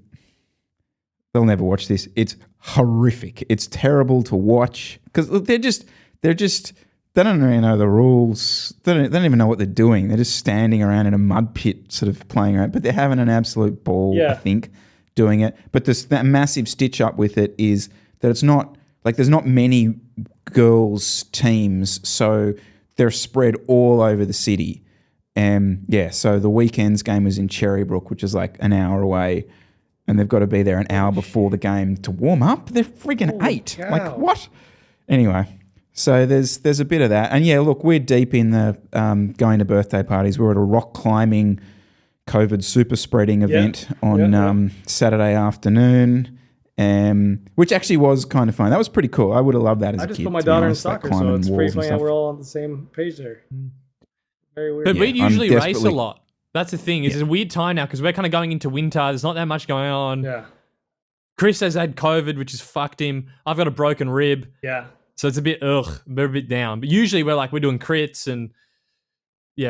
they'll never watch this. It's horrific. It's terrible to watch because they don't really know the rules. They don't even know what they're doing. They're just standing around in a mud pit sort of playing around, but they're having an absolute ball, I think, doing it. But that massive stitch up with it is that it's not like there's not many girls teams, so they're spread all over the city. So the weekend's game was in Cherrybrook, which is like an hour away, and they've got to be there an hour before the game to warm up. They're freaking 8. Cow. Like, what? Anyway, so there's a bit of that. And yeah, look, we're deep in the going to birthday parties. We're at a rock climbing COVID super spreading event on Saturday afternoon, which actually was kind of fun. That was pretty cool. I would have loved that as a kid. I just put my daughter in soccer, so it's pretty funny how we're all on the same page there. Very weird. But we'd usually race a lot. That's the thing. It's a weird time now because we're kind of going into winter. There's not that much going on. Yeah. Chris has had COVID, which has fucked him. I've got a broken rib. Yeah. So it's a bit we're a bit down. But usually we're doing crits and we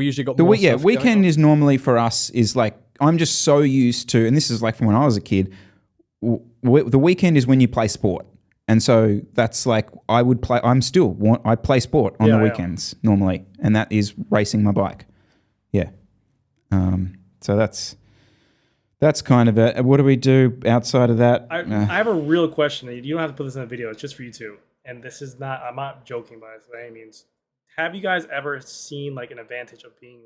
usually got more stuff weekend is normally for us is like I'm just so used to, and this is like from when I was a kid. The weekend is when you play sport. And so that's like I play sport on the weekends normally, and that is racing my bike. Yeah. So that's kind of it. What do we do outside of that? I have a real question. You don't have to put this in a video. It's just for you two. And this is not, I'm not joking by this by any means. Have you guys ever seen like an advantage of being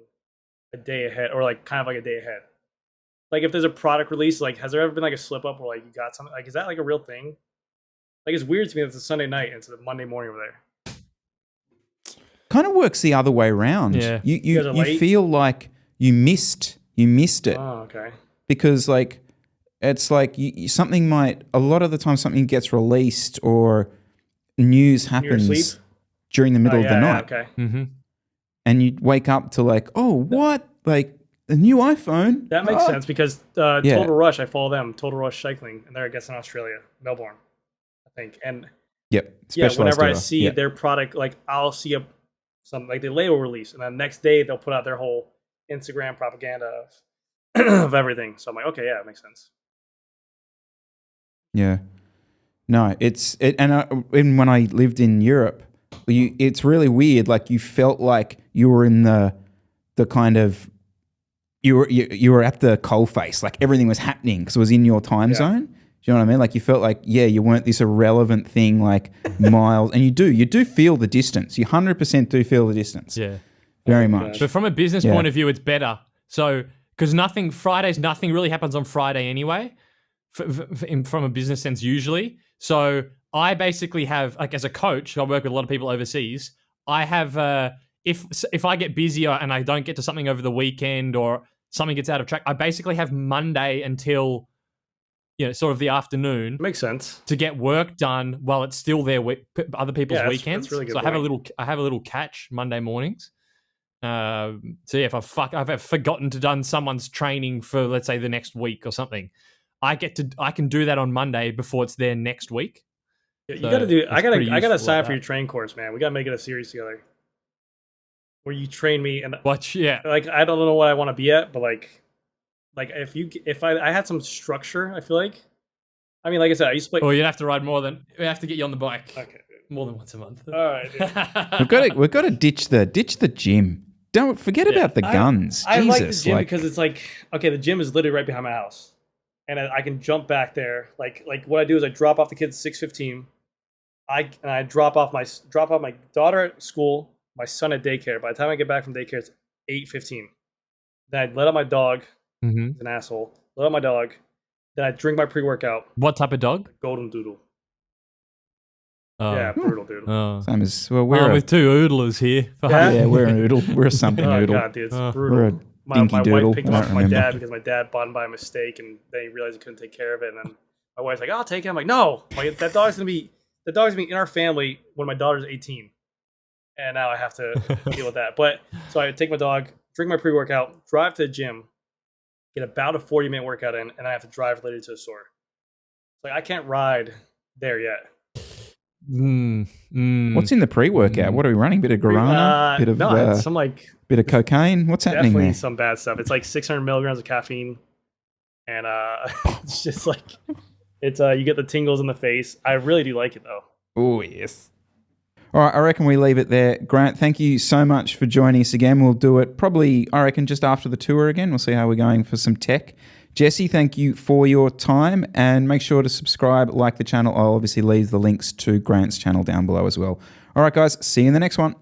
a day ahead or like kind of like a day ahead? Like if there's a product release, like has there ever been like a slip up or like you got something? Like is that like a real thing? Like it's weird to me that it's a Sunday night and it's a Monday morning over there. Kind of works the other way around. Yeah. You feel like you missed it. Oh, okay. Because like it's like something might a lot of the time something gets released or news happens during the middle of the night. Okay. Mm-hmm. And you wake up to like, oh, what? Like a new iPhone? That makes sense because Total Rush, I follow them, Total Rush Cycling, and they're I guess in Australia, Melbourne, I think. And whenever I see their product, like I'll see some like the label release, and then next day they'll put out their whole Instagram propaganda of everything. So I'm like, okay, yeah, it makes sense. Yeah. No, and when I lived in Europe, it's really weird. Like you felt like you were in the kind of you were at the coalface. Like everything was happening because it was in your time zone. Do you know what I mean? Like you felt like you weren't this irrelevant thing like miles, and you do feel the distance. You 100% do feel the distance. Yeah, very much. But from a business point of view, it's better. So because nothing really happens on Friday anyway. From a business sense, usually. So I basically have, like, as a coach, I work with a lot of people overseas. I have, if I get busier and I don't get to something over the weekend or something gets out of track, I basically have Monday until, sort of the afternoon. Makes sense. To get work done while it's still other people's weekends. That's really good. So I have a little catch Monday mornings. If I've forgotten to done someone's training for, let's say, the next week or something, I can do that on Monday before it's there next week. You got to do. I gotta sign up for your train course, man. We gotta make it a series together, where you train me and like I don't know what I want to be at, but like if I had some structure, I feel like. I mean, like I said, I used to play. Well, you'd have to ride more than we have to get you on the bike. Okay, more than once a month. All right, we've got to ditch the gym. Don't forget about the guns. I like the gym because it's like the gym is literally right behind my house. And I can jump back there. Like what I do is I drop off the kids at 6:15. I drop off my daughter at school, my son at daycare. By the time I get back from daycare, it's 8:15. Then I let out my dog. Mm-hmm. He's an asshole. Let out my dog. Then I drink my pre-workout. What type of dog? Golden Doodle. Oh. Yeah, brutal doodle. Oh. Same as we're with two oodlers here. We're an oodle. We're a something oodle. Oh god, dude, it's brutal. We're a my doodle. wife picked him up from my dad because my dad bought him by mistake, and then he realized he couldn't take care of it. And then my wife's like, "I'll take him." I'm like, "No, that dog's gonna be in our family when my daughter's 18." And now I have to deal with that. But so I take my dog, drink my pre-workout, drive to the gym, get about a 40-minute workout in, and I have to drive later to the store. Like I can't ride there yet. What's in the pre-workout? What are we running? Bit of guarana? It's some like bit of cocaine? What's happening definitely there? Some bad stuff. It's like 600 milligrams of caffeine and it's just like it's you get the tingles in the face. I really do like it though. Oh yes. All right, I reckon we leave it there. Grant, thank you so much for joining us again. We'll do it probably, I reckon, just after the tour again. We'll see how we're going for some tech. Jesse, thank you for your time, and make sure to subscribe, like the channel. I'll obviously leave the links to Grant's channel down below as well. All right, guys, see you in the next one.